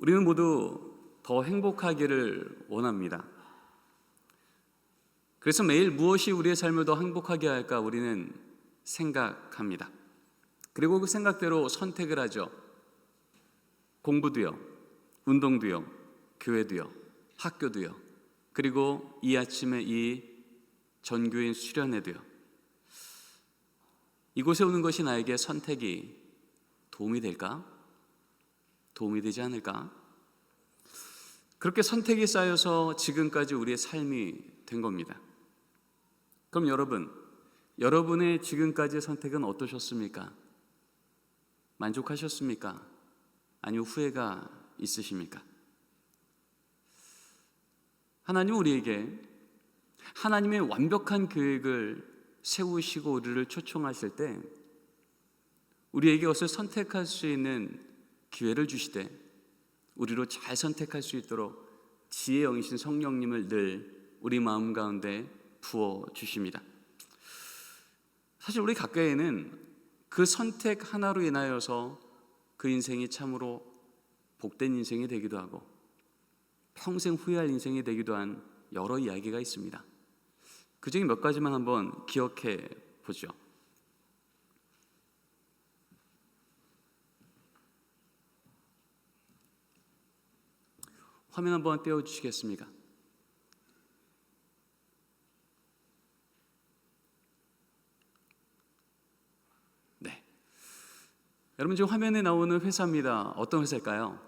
우리는 모두 더 행복하기를 원합니다. 그래서 매일 무엇이 우리의 삶을 더 행복하게 할까 우리는 생각합니다. 그리고 그 생각대로 선택을 하죠. 공부도요, 운동도요, 교회도요, 학교도요, 그리고 이 아침에 이 전교인 수련회도요. 이곳에 오는 것이 나에게 선택이 도움이 될까? 도움이 되지 않을까? 그렇게 선택이 쌓여서 지금까지 우리의 삶이 된 겁니다. 그럼 여러분의 지금까지의 선택은 어떠셨습니까? 만족하셨습니까? 아니면 후회가 있으십니까? 하나님은 우리에게 하나님의 완벽한 계획을 세우시고 우리를 초청하실 때 우리에게 그것을 선택할 수 있는 기회를 주시되 우리로 잘 선택할 수 있도록 지혜의 영이신 성령님을 늘 우리 마음 가운데 부어주십니다. 사실 우리 각자에는 그 선택 하나로 인하여서 그 인생이 참으로 복된 인생이 되기도 하고 평생 후회할 인생이 되기도 한 여러 이야기가 있습니다. 그 중에 몇 가지만 한번 기억해 보죠. 화면 한번 띄워주시겠습니까? 네. 여러분 지금 화면에 나오는 회사입니다. 어떤 회사일까요?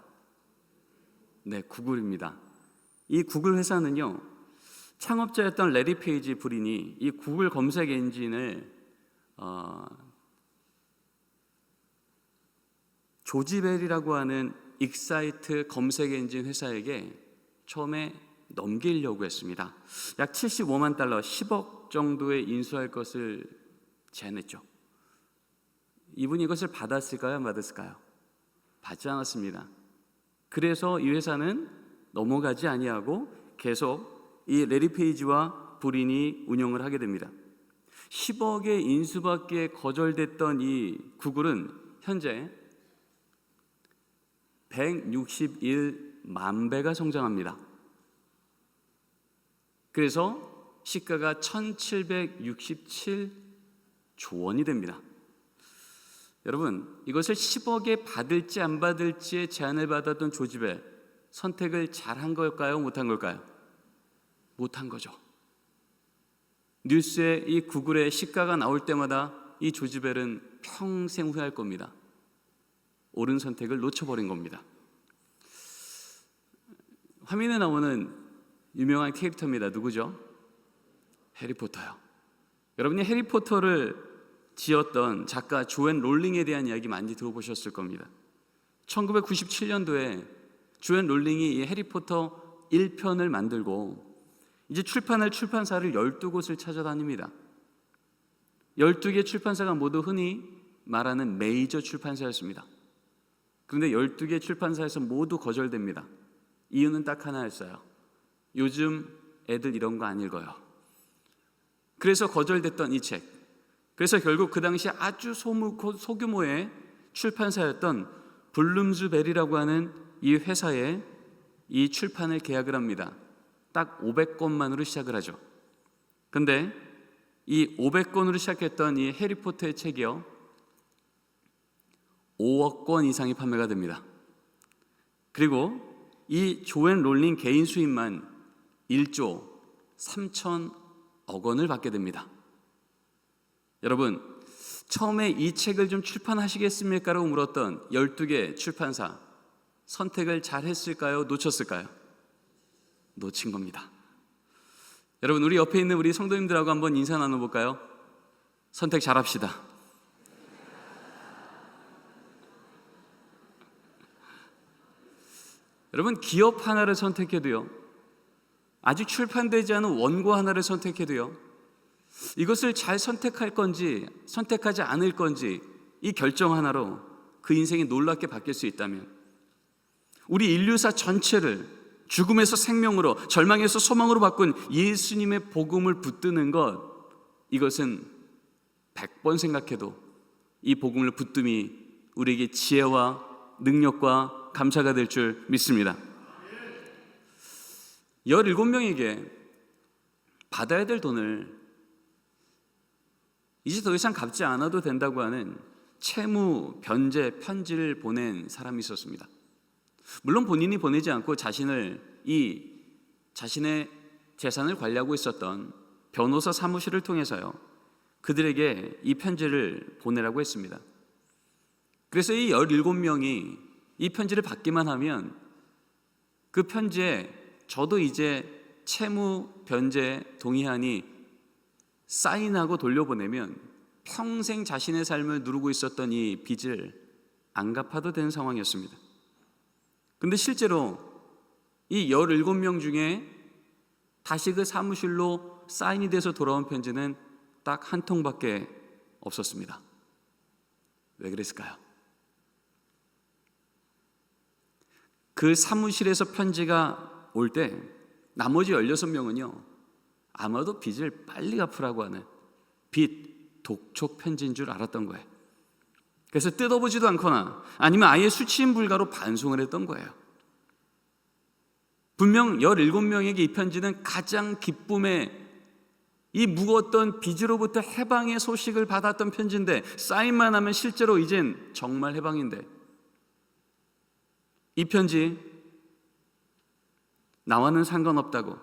네, 구글입니다. 이 구글 회사는요, 창업자였던 레리 페이지 부인이 이 구글 검색 엔진을 조지벨이라고 하는 익사이트 검색 엔진 회사에게 처음에 넘기려고 했습니다. 약 75만 달러, 10억 정도에 인수할 것을 제안했죠. 이분이 이것을 받았을까요? 안 받았을까요? 받지 않았습니다. 그래서 이 회사는 넘어가지 아니하고 계속 이 레리 페이지와 부인이 운영을 하게 됩니다. 10억의 인수받기에 거절됐던 이 구글은 현재 161만 배가 성장합니다. 그래서 시가가 1767조 원이 됩니다. 여러분, 이것을 10억에 받을지 안 받을지의 제안을 받았던 조지벨, 선택을 잘한 걸까요? 못한 걸까요? 못한 거죠. 뉴스에 이 구글의 시가가 나올 때마다 이 조지벨은 평생 후회할 겁니다. 옳은 선택을 놓쳐버린 겁니다. 화면에 나오는 유명한 캐릭터입니다. 누구죠? 해리포터요. 여러분이 해리포터를 지었던 작가 조앤 롤링에 대한 이야기 많이 들어보셨을 겁니다. 1997년도에 조앤 롤링이 이 해리포터 1편을 만들고 이제 출판할 출판사를 12곳을 찾아다닙니다. 12개 출판사가 모두 흔히 말하는 메이저 출판사였습니다. 그런데 12개 출판사에서 모두 거절됩니다. 이유는 딱 하나였어요. 요즘 애들 이런 거 안 읽어요. 그래서 거절됐던 이 책, 그래서 결국 그 당시 아주 소규모의 출판사였던 블룸즈베리라고 하는 이 회사에 이 출판을 계약을 합니다. 딱 500권만으로 시작을 하죠. 근데 이 500권으로 시작했던 이 해리포터의 책이요, 5억 권 이상이 판매가 됩니다. 그리고 이 조앤 롤링 개인 수입만 1조 3천억 원을 받게 됩니다. 여러분, 처음에 이 책을 좀 출판하시겠습니까? 라고 물었던 12개 출판사, 선택을 잘 했을까요? 놓쳤을까요? 놓친 겁니다. 여러분, 우리 옆에 있는 우리 성도님들하고 한번 인사 나눠볼까요? 선택 잘 합시다. 여러분, 기업 하나를 선택해도요, 아직 출판되지 않은 원고 하나를 선택해도요, 이것을 잘 선택할 건지 선택하지 않을 건지 이 결정 하나로 그 인생이 놀랍게 바뀔 수 있다면, 우리 인류사 전체를 죽음에서 생명으로, 절망에서 소망으로 바꾼 예수님의 복음을 붙드는 것, 이것은 100번 생각해도 이 복음을 붙듦이 우리에게 지혜와 능력과 감사가 될 줄 믿습니다. 17명에게 받아야 될 돈을 이제 더 이상 갚지 않아도 된다고 하는 채무 변제 편지를 보낸 사람이 있었습니다. 물론 본인이 보내지 않고 자신의 재산을 관리하고 있었던 변호사 사무실을 통해서요, 그들에게 이 편지를 보내라고 했습니다. 그래서 이 17명이 이 편지를 받기만 하면 그 편지에 저도 이제 채무 변제 동의하니 사인하고 돌려보내면 평생 자신의 삶을 누르고 있었던 이 빚을 안 갚아도 되는 상황이었습니다. 근데 실제로 이 17명 중에 다시 그 사무실로 사인이 돼서 돌아온 편지는 딱 한 통밖에 없었습니다. 왜 그랬을까요? 그 사무실에서 편지가 올 때 나머지 16명은요 아마도 빚을 빨리 갚으라고 하는 빚 독촉 편지인 줄 알았던 거예요. 그래서 뜯어보지도 않거나 아니면 아예 수치인 불가로 반송을 했던 거예요. 분명 17명에게 이 편지는 가장 기쁨의, 이 무거웠던 빚으로부터 해방의 소식을 받았던 편지인데, 사인만 하면 실제로 이젠 정말 해방인데, 이 편지 나와는 상관없다고,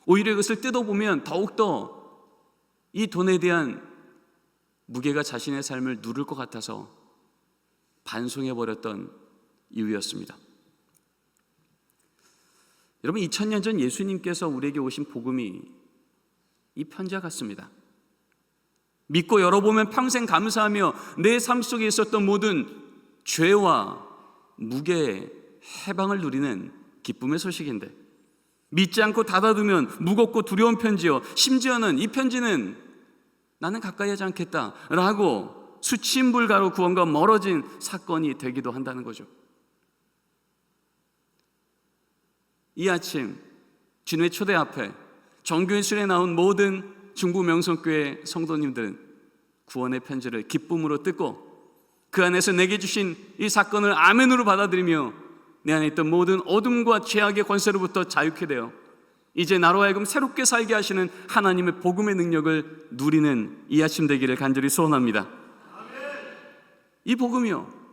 오히려 이것을 뜯어보면 더욱더 이 돈에 대한 무게가 자신의 삶을 누를 것 같아서 반송해버렸던 이유였습니다. 여러분, 2000년 전 예수님께서 우리에게 오신 복음이 이 편지와 같습니다. 믿고 열어보면 평생 감사하며 내 삶 속에 있었던 모든 죄와 무게의 해방을 누리는 기쁨의 소식인데, 믿지 않고 닫아두면 무겁고 두려운 편지요, 심지어는 이 편지는 나는 가까이 하지 않겠다 라고 수치인불가로 구원과 멀어진 사건이 되기도 한다는 거죠. 이 아침 주님의 초대 앞에 정교회술에 나온 모든 중부 명성교회 성도님들은 구원의 편지를 기쁨으로 뜯고 그 안에서 내게 주신 이 사건을 아멘으로 받아들이며 내 안에 있던 모든 어둠과 죄악의 권세로부터 자유케 되어 이제 나로 하여금 새롭게 살게 하시는 하나님의 복음의 능력을 누리는 이 아침 되기를 간절히 소원합니다. 이 복음이요,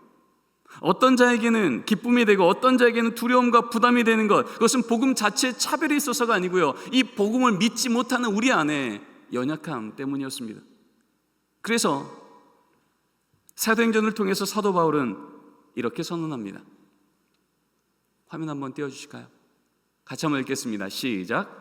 어떤 자에게는 기쁨이 되고 어떤 자에게는 두려움과 부담이 되는 것, 그것은 복음 자체에 차별이 있어서가 아니고요, 이 복음을 믿지 못하는 우리 안에 연약함 때문이었습니다. 그래서 사도행전을 통해서 사도 바울은 이렇게 선언합니다. 화면 한번 띄워주실까요? 같이 한번 읽겠습니다. 시작.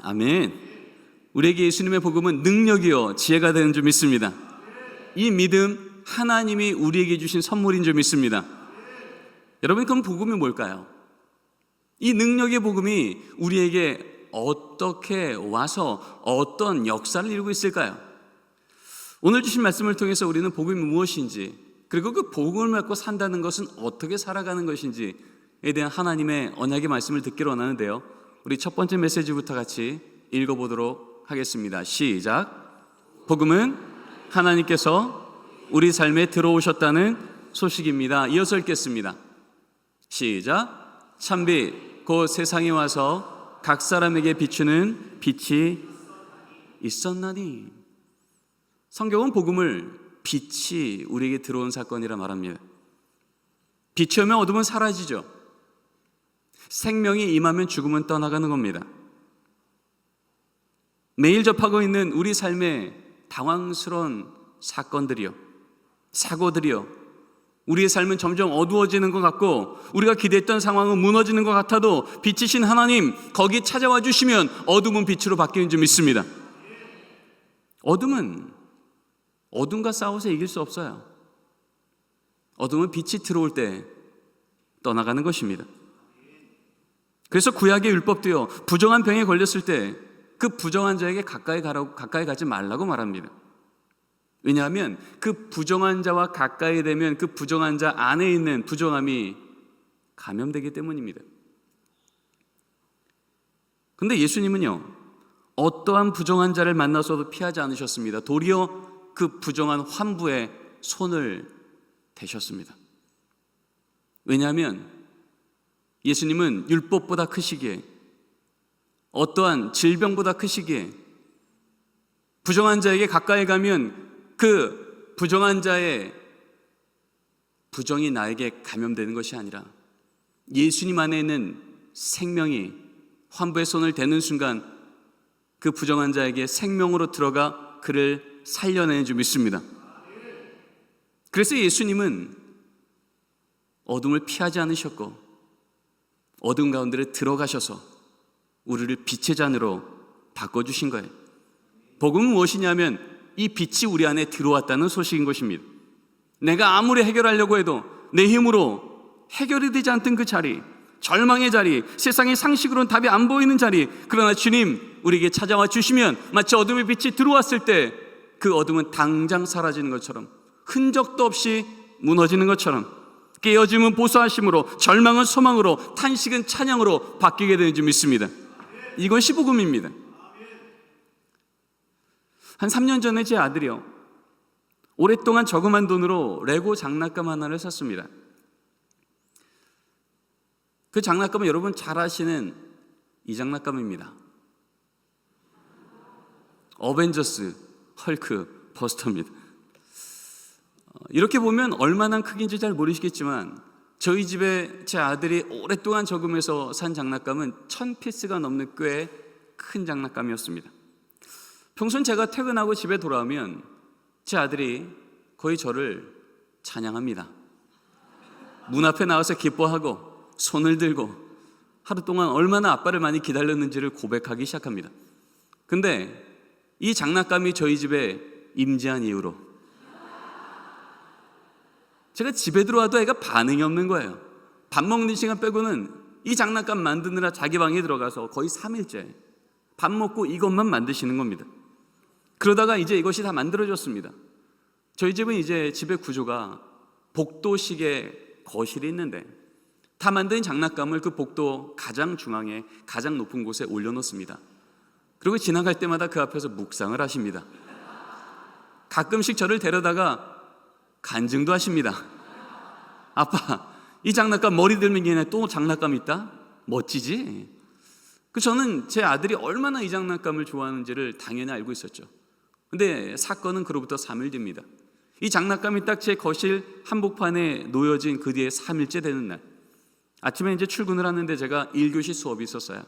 아멘. 우리에게 예수님의 복음은 능력이요 지혜가 되는 줄 믿습니다. 이 믿음, 하나님이 우리에게 주신 선물인 줄 믿습니다. 여러분, 그럼 복음이 뭘까요? 이 능력의 복음이 우리에게 어떻게 와서 어떤 역사를 이루고 있을까요? 오늘 주신 말씀을 통해서 우리는 복음이 무엇인지, 그리고 그 복음을 갖고 산다는 것은 어떻게 살아가는 것인지에 대한 하나님의 언약의 말씀을 듣기로 원하는데요, 우리 첫 번째 메시지부터 같이 읽어보도록 하겠습니다. 시작. 복음은 하나님께서 우리 삶에 들어오셨다는 소식입니다. 이어서 읽겠습니다. 시작. 참빛 곧 세상에 와서 각 사람에게 비추는 빛이 있었나니. 성경은 복음을 빛이 우리에게 들어온 사건이라 말합니다. 빛이 오면 어둠은 사라지죠. 생명이 임하면 죽음은 떠나가는 겁니다. 매일 접하고 있는 우리 삶의 당황스러운 사건들이요, 사고들이요, 우리의 삶은 점점 어두워지는 것 같고 우리가 기대했던 상황은 무너지는 것 같아도 빛이신 하나님 거기 찾아와 주시면 어둠은 빛으로 바뀌는 줄 믿습니다. 어둠은 어둠과 싸워서 이길 수 없어요. 어둠은 빛이 들어올 때 떠나가는 것입니다. 그래서 구약의 율법도요, 부정한 병에 걸렸을 때 그 부정한 자에게 가까이 가지 말라고 말합니다. 왜냐하면 그 부정한 자와 가까이 되면 그 부정한 자 안에 있는 부정함이 감염되기 때문입니다. 근데 예수님은요, 어떠한 부정한 자를 만나서도 피하지 않으셨습니다. 도리어 그 부정한 환부에 손을 대셨습니다. 왜냐하면 예수님은 율법보다 크시기에, 어떠한 질병보다 크시기에, 부정한 자에게 가까이 가면 그 부정한 자의 부정이 나에게 감염되는 것이 아니라 예수님 안에 있는 생명이 환부의 손을 대는 순간 그 부정한 자에게 생명으로 들어가 그를 살려내는 줄 믿습니다. 그래서 예수님은 어둠을 피하지 않으셨고 어둠 가운데를 들어가셔서 우리를 빛의 잔으로 바꿔주신 거예요. 복음은 무엇이냐면 이 빛이 우리 안에 들어왔다는 소식인 것입니다. 내가 아무리 해결하려고 해도 내 힘으로 해결이 되지 않던 그 자리, 절망의 자리, 세상의 상식으로는 답이 안 보이는 자리, 그러나 주님 우리에게 찾아와 주시면 마치 어둠의 빛이 들어왔을 때 그 어둠은 당장 사라지는 것처럼, 흔적도 없이 무너지는 것처럼, 깨어짐은 보수하심으로, 절망은 소망으로, 탄식은 찬양으로 바뀌게 되는 줄 믿습니다. 이것이 복음입니다. 한 3년 전에 제 아들이요, 오랫동안 저금한 돈으로 레고 장난감 하나를 샀습니다. 그 장난감은 여러분 잘 아시는 이 장난감입니다. 어벤져스 헐크 버스터입니다. 이렇게 보면 얼마나 크긴지 잘 모르시겠지만 저희 집에 제 아들이 오랫동안 저금해서 산 장난감은 1000피스가 넘는 꽤 큰 장난감이었습니다. 평소엔 제가 퇴근하고 집에 돌아오면 제 아들이 거의 저를 찬양합니다. 문 앞에 나와서 기뻐하고 손을 들고 하루 동안 얼마나 아빠를 많이 기다렸는지를 고백하기 시작합니다. 근데 이 장난감이 저희 집에 임재한 이후로 제가 집에 들어와도 애가 반응이 없는 거예요. 밥 먹는 시간 빼고는 이 장난감 만드느라 자기 방에 들어가서 거의 3일째 밥 먹고 이것만 만드시는 겁니다. 그러다가 이제 이것이 다 만들어졌습니다. 저희 집은 이제 집의 구조가 복도식의 거실이 있는데 다 만든 장난감을 그 복도 가장 중앙에 가장 높은 곳에 올려놓습니다. 그리고 지나갈 때마다 그 앞에서 묵상을 하십니다. 가끔씩 저를 데려다가 간증도 하십니다. 아빠, 이 장난감 머리 들면 얘네 또 장난감 있다? 멋지지? 저는 제 아들이 얼마나 이 장난감을 좋아하는지를 당연히 알고 있었죠. 근데 사건은 그로부터 3일 뒤입니다. 이 장난감이 딱 제 거실 한복판에 놓여진 그 뒤에 3일째 되는 날, 아침에 이제 출근을 하는데 제가 1교시 수업이 있었어요.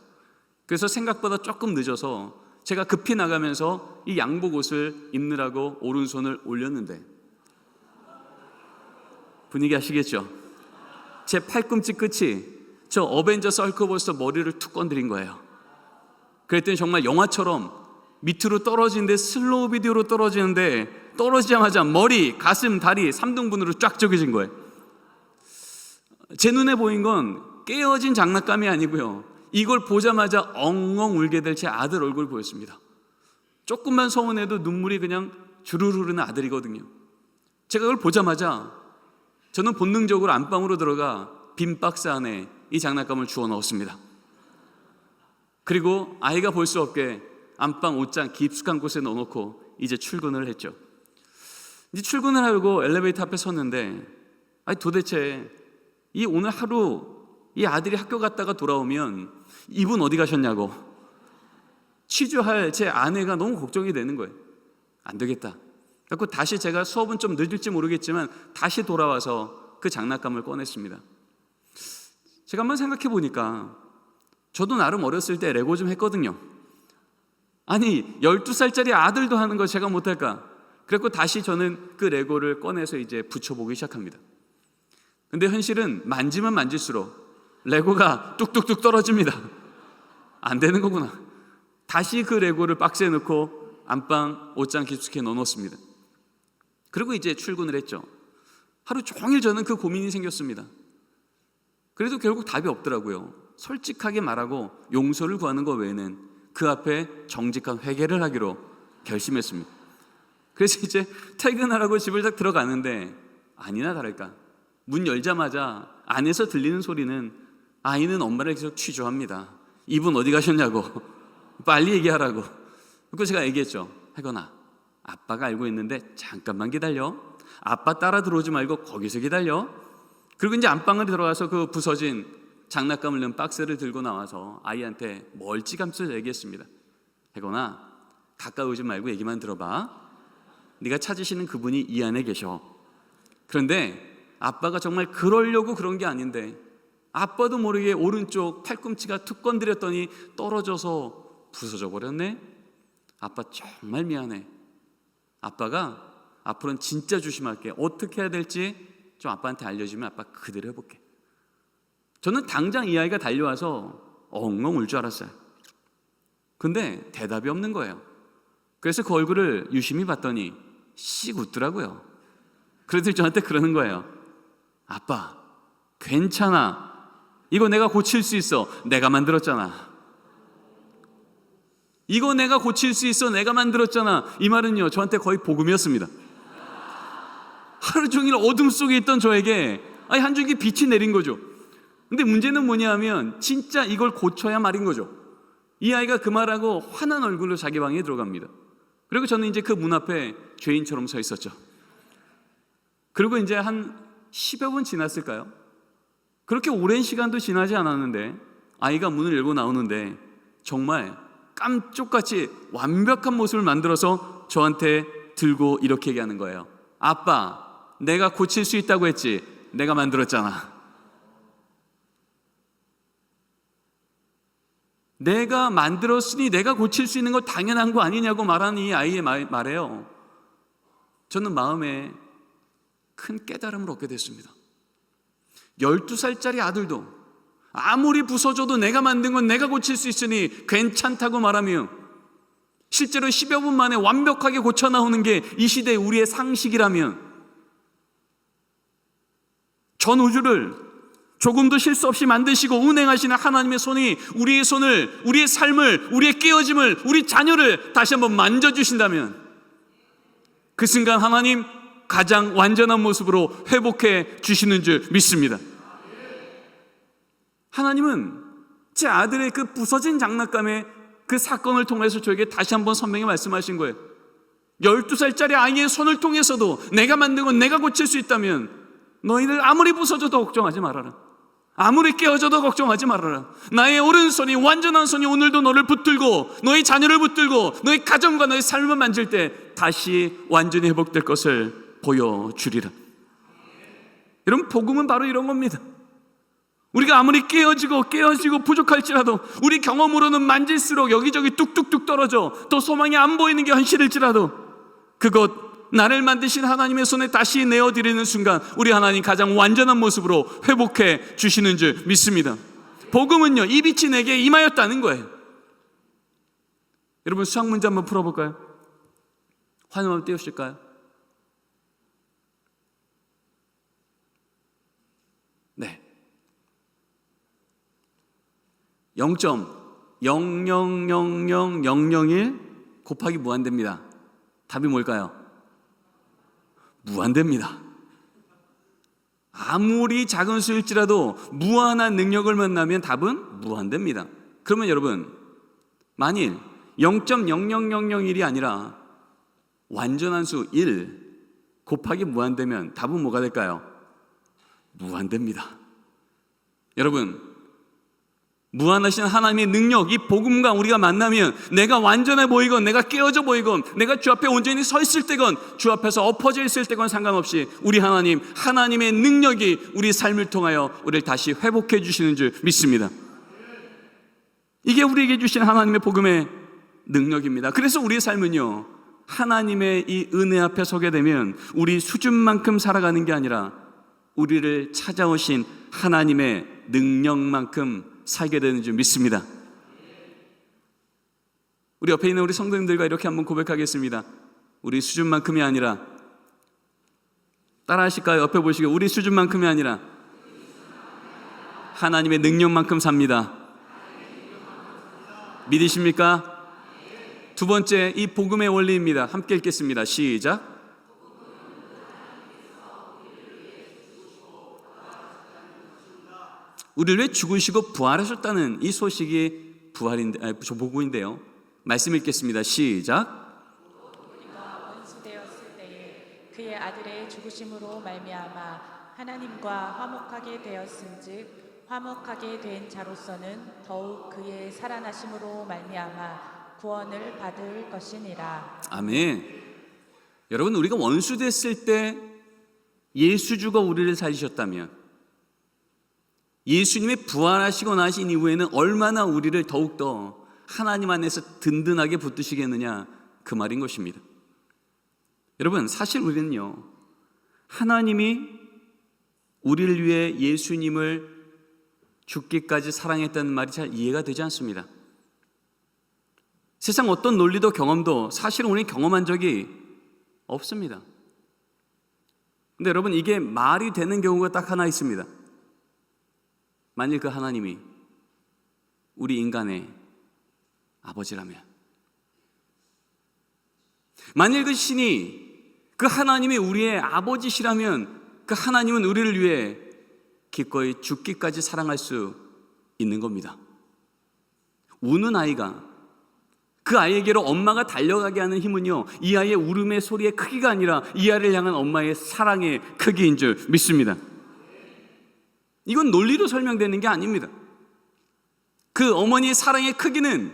그래서 생각보다 조금 늦어서 제가 급히 나가면서 이 양복 옷을 입느라고 오른손을 올렸는데 분위기 아시겠죠? 제 팔꿈치 끝이 저 어벤져스 헐크버스터 머리를 툭 건드린 거예요. 그랬더니 정말 영화처럼 밑으로 떨어지는데, 슬로우 비디오로 떨어지는데 떨어지자마자 머리, 가슴, 다리 3등분으로 쫙 쪼개진 거예요. 제 눈에 보인 건 깨어진 장난감이 아니고요, 이걸 보자마자 엉엉 울게 될 제 아들 얼굴 보였습니다. 조금만 서운해도 눈물이 그냥 주르르 흐르는 아들이거든요. 제가 그걸 보자마자 저는 본능적으로 안방으로 들어가 빈 박스 안에 이 장난감을 주워 넣었습니다. 그리고 아이가 볼 수 없게 안방 옷장 깊숙한 곳에 넣어놓고 이제 출근을 했죠. 이제 출근을 하고 엘리베이터 앞에 섰는데, 아니 도대체 이 오늘 하루 이 아들이 학교 갔다가 돌아오면 이분 어디 가셨냐고 취조할 제 아내가 너무 걱정이 되는 거예요. 안 되겠다. 그래서 다시 제가 수업은 좀 늦을지 모르겠지만 다시 돌아와서 그 장난감을 꺼냈습니다. 제가 한번 생각해 보니까 저도 나름 어렸을 때 레고 좀 했거든요. 아니 12살짜리 아들도 하는 거 제가 못할까? 그래서 다시 저는 그 레고를 꺼내서 이제 붙여보기 시작합니다. 근데 현실은 만지면 만질수록 레고가 뚝뚝뚝 떨어집니다. 안 되는 거구나. 다시 그 레고를 박스에 넣고 안방 옷장 깊숙이 넣어놓습니다. 그리고 이제 출근을 했죠. 하루 종일 저는 그 고민이 생겼습니다. 그래도 결국 답이 없더라고요. 솔직하게 말하고 용서를 구하는 것 외에는 그 앞에 정직한 회개를 하기로 결심했습니다. 그래서 이제 퇴근하라고 집을 딱 들어가는데 아니나 다를까 문 열자마자 안에서 들리는 소리는 아이는 엄마를 계속 취조합니다. 이분 어디 가셨냐고 빨리 얘기하라고. 그래서 제가 얘기했죠. 혜건아, 아빠가 알고 있는데 잠깐만 기다려. 아빠 따라 들어오지 말고 거기서 기다려. 그리고 이제 안방으로 들어가서 그 부서진 장난감을 넣은 박스를 들고 나와서 아이한테 멀찌감치 얘기했습니다. 혜건아, 가까우지 말고 얘기만 들어봐. 네가 찾으시는 그분이 이 안에 계셔. 그런데 아빠가 정말 그러려고 그런 게 아닌데 아빠도 모르게 오른쪽 팔꿈치가 툭 건드렸더니 떨어져서 부서져 버렸네. 아빠 정말 미안해. 아빠가 앞으로는 진짜 조심할게. 어떻게 해야 될지 좀 아빠한테 알려주면 아빠 그대로 해볼게. 저는 당장 이 아이가 달려와서 엉엉 울 줄 알았어요. 근데 대답이 없는 거예요. 그래서 그 얼굴을 유심히 봤더니 씩 웃더라고요. 그래서 저한테 그러는 거예요. 아빠, 괜찮아. 이거 내가 고칠 수 있어. 내가 만들었잖아. 이거 내가 고칠 수 있어. 내가 만들었잖아. 이 말은요, 저한테 거의 복음이었습니다. 하루 종일 어둠 속에 있던 저에게 한 줄기 빛이 내린 거죠. 근데 문제는 뭐냐 하면 진짜 이걸 고쳐야 말인 거죠. 이 아이가 그 말하고 환한 얼굴로 자기 방에 들어갑니다. 그리고 저는 이제 그 문 앞에 죄인처럼 서 있었죠. 그리고 이제 한 10여 분 지났을까요? 그렇게 오랜 시간도 지나지 않았는데 아이가 문을 열고 나오는데 정말 깜쪽같이 완벽한 모습을 만들어서 저한테 들고 이렇게 얘기하는 거예요. 아빠, 내가 고칠 수 있다고 했지. 내가 만들었잖아. 내가 만들었으니 내가 고칠 수 있는 거 당연한 거 아니냐고 말하는 이 아이의 말에요. 저는 마음에 큰 깨달음을 얻게 됐습니다. 12살짜리 아들도 아무리 부서져도 내가 만든 건 내가 고칠 수 있으니 괜찮다고 말하며 실제로 10여 분 만에 완벽하게 고쳐 나오는 게 이 시대의 우리의 상식이라면 전 우주를 조금도 실수 없이 만드시고 운행하시는 하나님의 손이 우리의 손을, 우리의 삶을, 우리의 깨어짐을, 우리 자녀를 다시 한번 만져주신다면 그 순간 하나님 가장 완전한 모습으로 회복해 주시는 줄 믿습니다. 하나님은 제 아들의 그 부서진 장난감의 그 사건을 통해서 저에게 다시 한번 선명히 말씀하신 거예요. 12살짜리 아이의 손을 통해서도 내가 만든 건 내가 고칠 수 있다면 너희들 아무리 부서져도 걱정하지 말아라. 아무리 깨어져도 걱정하지 말아라. 나의 오른손이, 완전한 손이 오늘도 너를 붙들고 너희 자녀를 붙들고 너희 가정과 너희 삶을 만질 때 다시 완전히 회복될 것을 보여주리라. 여러분, 복음은 바로 이런 겁니다. 우리가 아무리 깨어지고 부족할지라도 우리 경험으로는 만질수록 여기저기 뚝뚝뚝 떨어져 또 소망이 안 보이는 게 현실일지라도 그것 나를 만드신 하나님의 손에 다시 내어드리는 순간 우리 하나님 가장 완전한 모습으로 회복해 주시는 줄 믿습니다. 복음은요, 이 빛이 내게 임하였다는 거예요. 여러분, 수학 문제 한번 풀어볼까요? 화면 한번 띄우실까요? 네. 0.000001 곱하기 무한대입니다. 답이 뭘까요? 무한대입니다. 아무리 작은 수일지라도 무한한 능력을 만나면 답은 무한대입니다. 그러면 여러분, 만일 0.00001이 아니라 완전한 수 1 곱하기 무한대면 답은 뭐가 될까요? 무한대입니다. 여러분, 무한하신 하나님의 능력, 이 복음과 우리가 만나면 내가 완전해 보이건 내가 깨어져 보이건 내가 주 앞에 온전히 서 있을 때건 주 앞에서 엎어져 있을 때건 상관없이 우리 하나님, 하나님의 능력이 우리 삶을 통하여 우리를 다시 회복해 주시는 줄 믿습니다. 이게 우리에게 주신 하나님의 복음의 능력입니다. 그래서 우리의 삶은요, 하나님의 이 은혜 앞에 서게 되면 우리 수준만큼 살아가는 게 아니라 우리를 찾아오신 하나님의 능력만큼 살게 되는 줄 믿습니다. 우리 옆에 있는 우리 성도님들과 이렇게 한번 고백하겠습니다. 우리 수준만큼이 아니라, 따라 하실까요? 옆에 보시고, 우리 수준만큼이 아니라 하나님의 능력만큼 삽니다. 믿으십니까? 두 번째, 이 복음의 원리입니다. 함께 읽겠습니다. 시작. 우리를 위해 죽으시고 부활하셨다는 이 소식이 복음인데요. 말씀 읽겠습니다. 시작. 우리가 원수되었을 때에 그의 아들의 죽으심으로 말미암아 하나님과 화목하게 되었은즉 화목하게 된 자로서는 더욱 그의 살아나심으로 말미암아 구원을 받을 것이니라. 아멘. 여러분, 우리가 원수 됐을 때 예수주가 우리를 살리셨다면 예수님이 부활하시고 나신 이후에는 얼마나 우리를 더욱더 하나님 안에서 든든하게 붙드시겠느냐, 그 말인 것입니다. 여러분, 사실 우리는요, 하나님이 우리를 위해 예수님을 죽기까지 사랑했다는 말이 잘 이해가 되지 않습니다. 세상 어떤 논리도 경험도 사실은 우리는 경험한 적이 없습니다. 근데 여러분, 이게 말이 되는 경우가 딱 하나 있습니다. 만일 그 하나님이 우리 인간의 아버지라면, 만일 그 신이, 그 하나님이 우리의 아버지시라면 그 하나님은 우리를 위해 기꺼이 죽기까지 사랑할 수 있는 겁니다. 우는 아이가 그 아이에게로 엄마가 달려가게 하는 힘은요, 이 아이의 울음의 소리의 크기가 아니라 이 아이를 향한 엄마의 사랑의 크기인 줄 믿습니다. 이건 논리로 설명되는 게 아닙니다. 그 어머니의 사랑의 크기는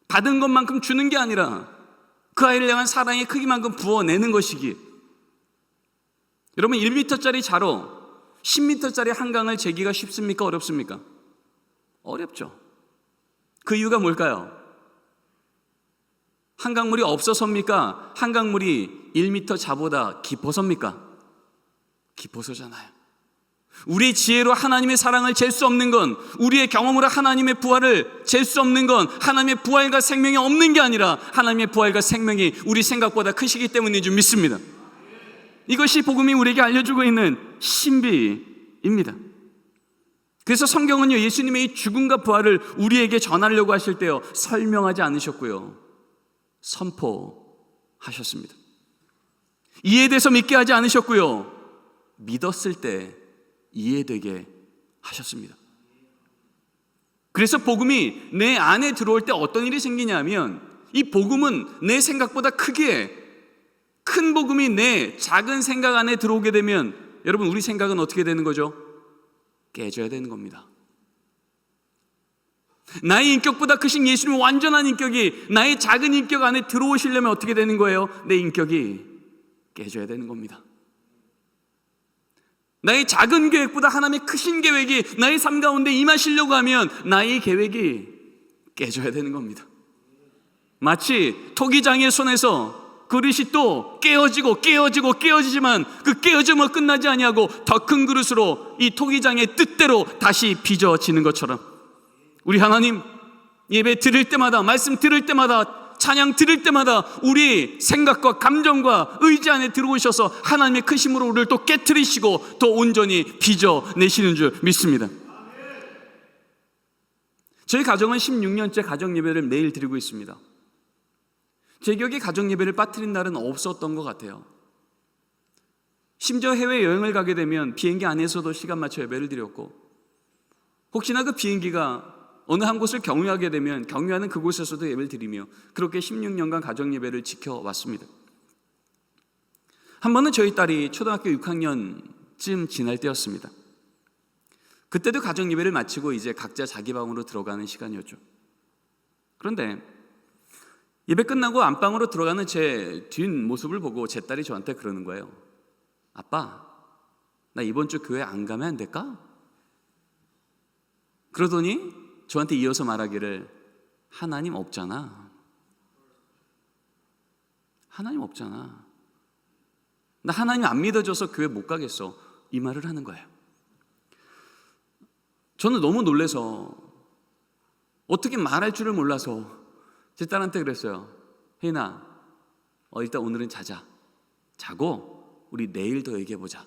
받은 것만큼 주는 게 아니라 그 아이를 향한 사랑의 크기만큼 부어내는 것이기에, 여러분, 1m짜리 자로 10m짜리 한강을 재기가 쉽습니까? 어렵습니까? 어렵죠. 그 이유가 뭘까요? 한강물이 없어서입니까? 한강물이 1m 자보다 깊어서입니까? 깊어서잖아요. 우리의 지혜로 하나님의 사랑을 잴 수 없는 건, 우리의 경험으로 하나님의 부활을 잴 수 없는 건 하나님의 부활과 생명이 없는 게 아니라 하나님의 부활과 생명이 우리 생각보다 크시기 때문인 줄 믿습니다. 이것이 복음이 우리에게 알려주고 있는 신비입니다. 그래서 성경은요, 예수님의 이 죽음과 부활을 우리에게 전하려고 하실 때요, 설명하지 않으셨고요, 선포하셨습니다. 이해돼서 믿게 하지 않으셨고요, 믿었을 때 이해되게 하셨습니다. 그래서 복음이 내 안에 들어올 때 어떤 일이 생기냐면, 이 복음은 내 생각보다 크게, 큰 복음이 내 작은 생각 안에 들어오게 되면, 여러분, 우리 생각은 어떻게 되는 거죠? 깨져야 되는 겁니다. 나의 인격보다 크신 예수님의 완전한 인격이 나의 작은 인격 안에 들어오시려면 어떻게 되는 거예요? 내 인격이 깨져야 되는 겁니다. 나의 작은 계획보다 하나님의 크신 계획이 나의 삶 가운데 임하시려고 하면 나의 계획이 깨져야 되는 겁니다. 마치 토기장의 손에서 그릇이 또 깨어지지만 그 깨어짐은 끝나지 아니하고 더 큰 그릇으로 이 토기장의 뜻대로 다시 빚어지는 것처럼, 우리 하나님 예배 드릴 때마다, 말씀 들을 때마다, 찬양 들을 때마다 우리 생각과 감정과 의지 안에 들어오셔서 하나님의 크심으로 우리를 또 깨트리시고 또 온전히 빚어내시는 줄 믿습니다. 저희 가정은 16년째 가정 예배를 매일 드리고 있습니다. 제 기억에 가정 예배를 빠뜨린 날은 없었던 것 같아요. 심지어 해외여행을 가게 되면 비행기 안에서도 시간 맞춰 예배를 드렸고, 혹시나 그 비행기가 어느 한 곳을 경유하게 되면 경유하는 그곳에서도 예배를 드리며, 그렇게 16년간 가정 예배를 지켜왔습니다. 한 번은 저희 딸이 초등학교 6학년쯤 지날 때였습니다. 그때도 가정 예배를 마치고 이제 각자 자기 방으로 들어가는 시간이었죠. 그런데 예배 끝나고 안방으로 들어가는 제 뒷모습을 보고 제 딸이 저한테 그러는 거예요. 아빠, 나 이번 주 교회 안 가면 안 될까? 그러더니 저한테 이어서 말하기를, 하나님 없잖아. 하나님 없잖아. 나 하나님 안 믿어줘서 교회 못 가겠어. 이 말을 하는 거예요. 저는 너무 놀라서 어떻게 말할 줄을 몰라서 제 딸한테 그랬어요. 혜인아, 일단 오늘은 자고 우리 내일 더 얘기해보자.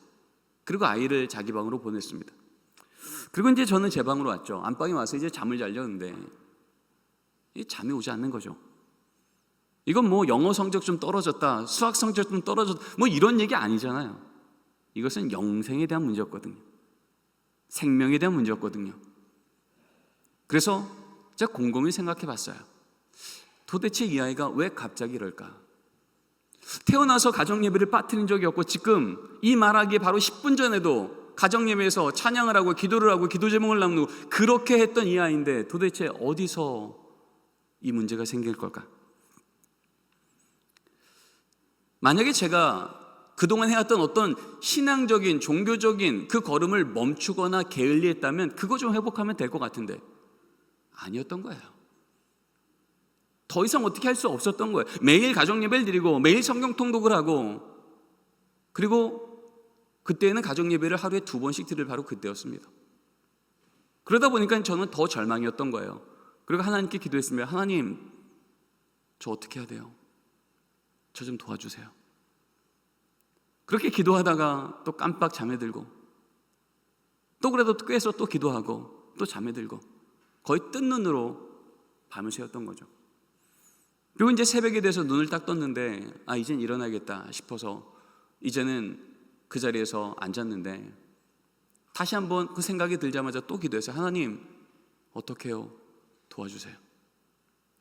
그리고 아이를 자기 방으로 보냈습니다. 그리고 이제 저는 제 방으로 왔죠. 안방에 와서 이제 잠을 자려는데 잠이 오지 않는 거죠. 이건 뭐 영어 성적 좀 떨어졌다, 수학 성적 좀 떨어졌다, 뭐 이런 얘기 아니잖아요. 이것은 영생에 대한 문제였거든요. 생명에 대한 문제였거든요. 그래서 제가 곰곰이 생각해 봤어요. 도대체 이 아이가 왜 갑자기 이럴까? 태어나서 가정예배를 빠뜨린 적이 없고, 지금 이 말하기에 바로 10분 전에도 가정예배에서 찬양을 하고 기도를 하고 기도 제목을 나누고 그렇게 했던 이 아이인데 도대체 어디서 이 문제가 생길 걸까? 만약에 제가 그동안 해왔던 어떤 신앙적인 종교적인 그 걸음을 멈추거나 게을리했다면 그거 좀 회복하면 될 것 같은데 아니었던 거예요. 더 이상 어떻게 할 수 없었던 거예요. 매일 가정예배를 드리고 매일 성경 통독을 하고, 그리고 그때는 가정예배를 하루에 2번씩 드릴 바로 그때였습니다. 그러다 보니까 저는 더 절망이었던 거예요. 그리고 하나님께 기도했습니다. 하나님, 저 어떻게 해야 돼요? 저 좀 도와주세요. 그렇게 기도하다가 또 깜빡 잠에 들고, 또 그래도 깨서 또 기도하고 또 잠에 들고, 거의 뜬 눈으로 밤을 새웠던 거죠. 그리고 이제 새벽에 돼서 눈을 딱 떴는데 이젠 일어나겠다 싶어서 이제는 그 자리에서 앉았는데, 다시 한번 그 생각이 들자마자 또 기도했어요. 하나님, 어떻게 해요? 도와주세요.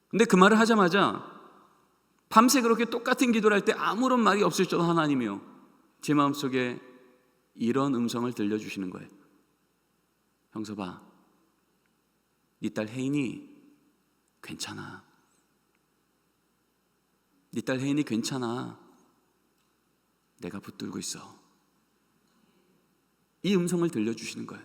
근데 그 말을 하자마자 밤새 그렇게 똑같은 기도를 할 때 아무런 말이 없을 줄 하나님이요, 제 마음속에 이런 음성을 들려주시는 거예요. 형서봐, 네 딸 혜인이 괜찮아. 네 딸 혜인이 괜찮아. 내가 붙들고 있어. 이 음성을 들려주시는 거예요.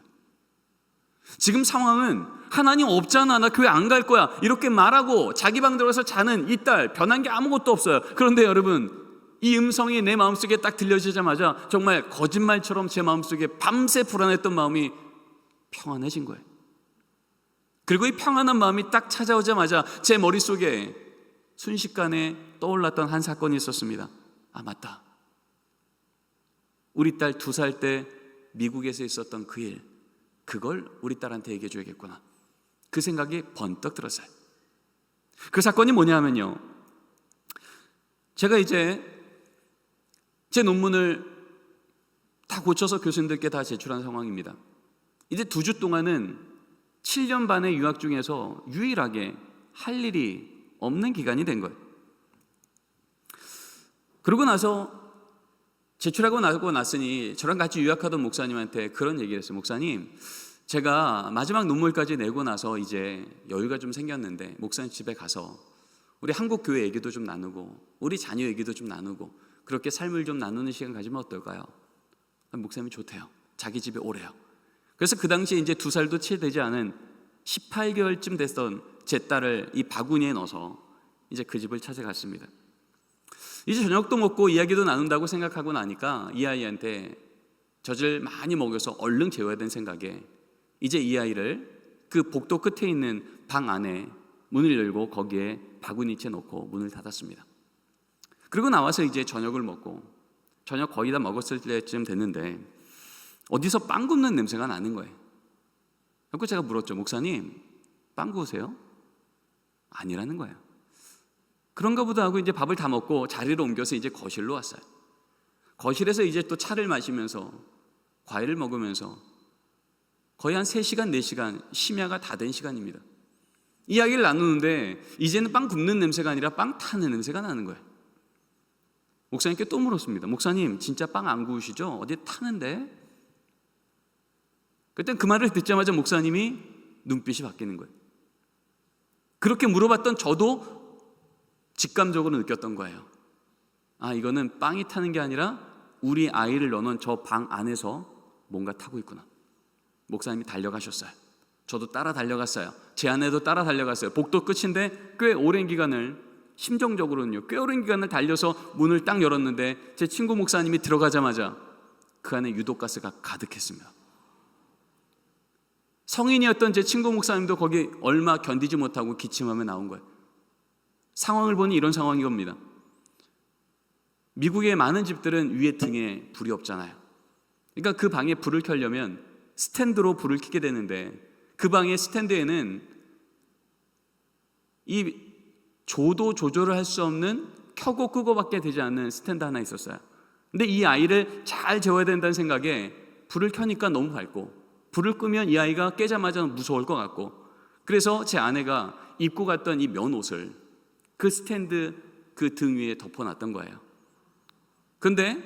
지금 상황은 하나님 없잖아, 나 교회 안 갈 거야, 이렇게 말하고 자기 방 들어가서 자는 이 딸, 변한 게 아무것도 없어요. 그런데 여러분, 이 음성이 내 마음속에 딱 들려지자마자 정말 거짓말처럼 제 마음속에 밤새 불안했던 마음이 평안해진 거예요. 그리고 이 평안한 마음이 딱 찾아오자마자 제 머릿속에 순식간에 떠올랐던 한 사건이 있었습니다. 맞다, 우리 딸 2살 때 미국에서 있었던 그 일, 그걸 우리 딸한테 얘기해 줘야겠구나. 그 생각이 번뜩 들었어요. 그 사건이 뭐냐면요, 제가 이제 제 논문을 다 고쳐서 교수님들께 다 제출한 상황입니다. 이제 2주 동안은 7년 반의 유학 중에서 유일하게 할 일이 없는 기간이 된 거예요. 그러고 나서 제출하고 나고 났으니 저랑 같이 유학하던 목사님한테 그런 얘기를 했어요. 목사님, 제가 마지막 논문까지 내고 나서 이제 여유가 좀 생겼는데 목사님 집에 가서 우리 한국 교회 얘기도 좀 나누고 우리 자녀 얘기도 좀 나누고 그렇게 삶을 좀 나누는 시간 가지면 어떨까요? 목사님이 좋대요. 자기 집에 오래요. 그래서 그 당시에 이제 2살도 채 되지 않은 18개월쯤 됐던 제 딸을 이 바구니에 넣어서 이제 그 집을 찾아갔습니다. 이제 저녁도 먹고 이야기도 나눈다고 생각하고 나니까 이 아이한테 젖을 많이 먹여서 얼른 재워야 되는 생각에 이제 이 아이를 그 복도 끝에 있는 방 안에 문을 열고 거기에 바구니채 넣고 문을 닫았습니다. 그리고 나와서 이제 저녁을 먹고, 저녁 거의 다 먹었을 때쯤 됐는데 어디서 빵 굽는 냄새가 나는 거예요. 그래서 제가 물었죠. 목사님, 빵 구우세요? 아니라는 거예요. 그런가 보다 하고 이제 밥을 다 먹고 자리를 옮겨서 이제 거실로 왔어요. 거실에서 이제 또 차를 마시면서 과일을 먹으면서 거의 한 3시간, 4시간 심야가 다 된 시간입니다. 이야기를 나누는데 이제는 빵 굽는 냄새가 아니라 빵 타는 냄새가 나는 거예요. 목사님께 또 물었습니다. 목사님, 진짜 빵 안 구우시죠? 어디 타는데? 그때 그 말을 듣자마자 목사님이 눈빛이 바뀌는 거예요. 그렇게 물어봤던 저도 직감적으로 느꼈던 거예요. 이거는 빵이 타는 게 아니라 우리 아이를 넣어놓은 저 방 안에서 뭔가 타고 있구나. 목사님이 달려가셨어요. 저도 따라 달려갔어요. 제 아내도 따라 달려갔어요. 복도 끝인데 꽤 오랜 기간을, 심정적으로는요, 꽤 오랜 기간을 달려서 문을 딱 열었는데 제 친구 목사님이 들어가자마자 그 안에 유독가스가 가득했습니다. 성인이었던 제 친구 목사님도 거기 얼마 견디지 못하고 기침하며 나온 거예요. 상황을 보니 이런 상황인 겁니다. 미국의 많은 집들은 위에 등에 불이 없잖아요. 그러니까 그 방에 불을 켜려면 스탠드로 불을 켜게 되는데 그 방의 스탠드에는 이 조도 조절을 할 수 없는 켜고 끄고밖에 되지 않는 스탠드 하나 있었어요. 근데 이 아이를 잘 재워야 된다는 생각에 불을 켜니까 너무 밝고, 불을 끄면 이 아이가 깨자마자 무서울 것 같고, 그래서 제 아내가 입고 갔던 이 면 옷을 그 스탠드 그 등 위에 덮어놨던 거예요. 근데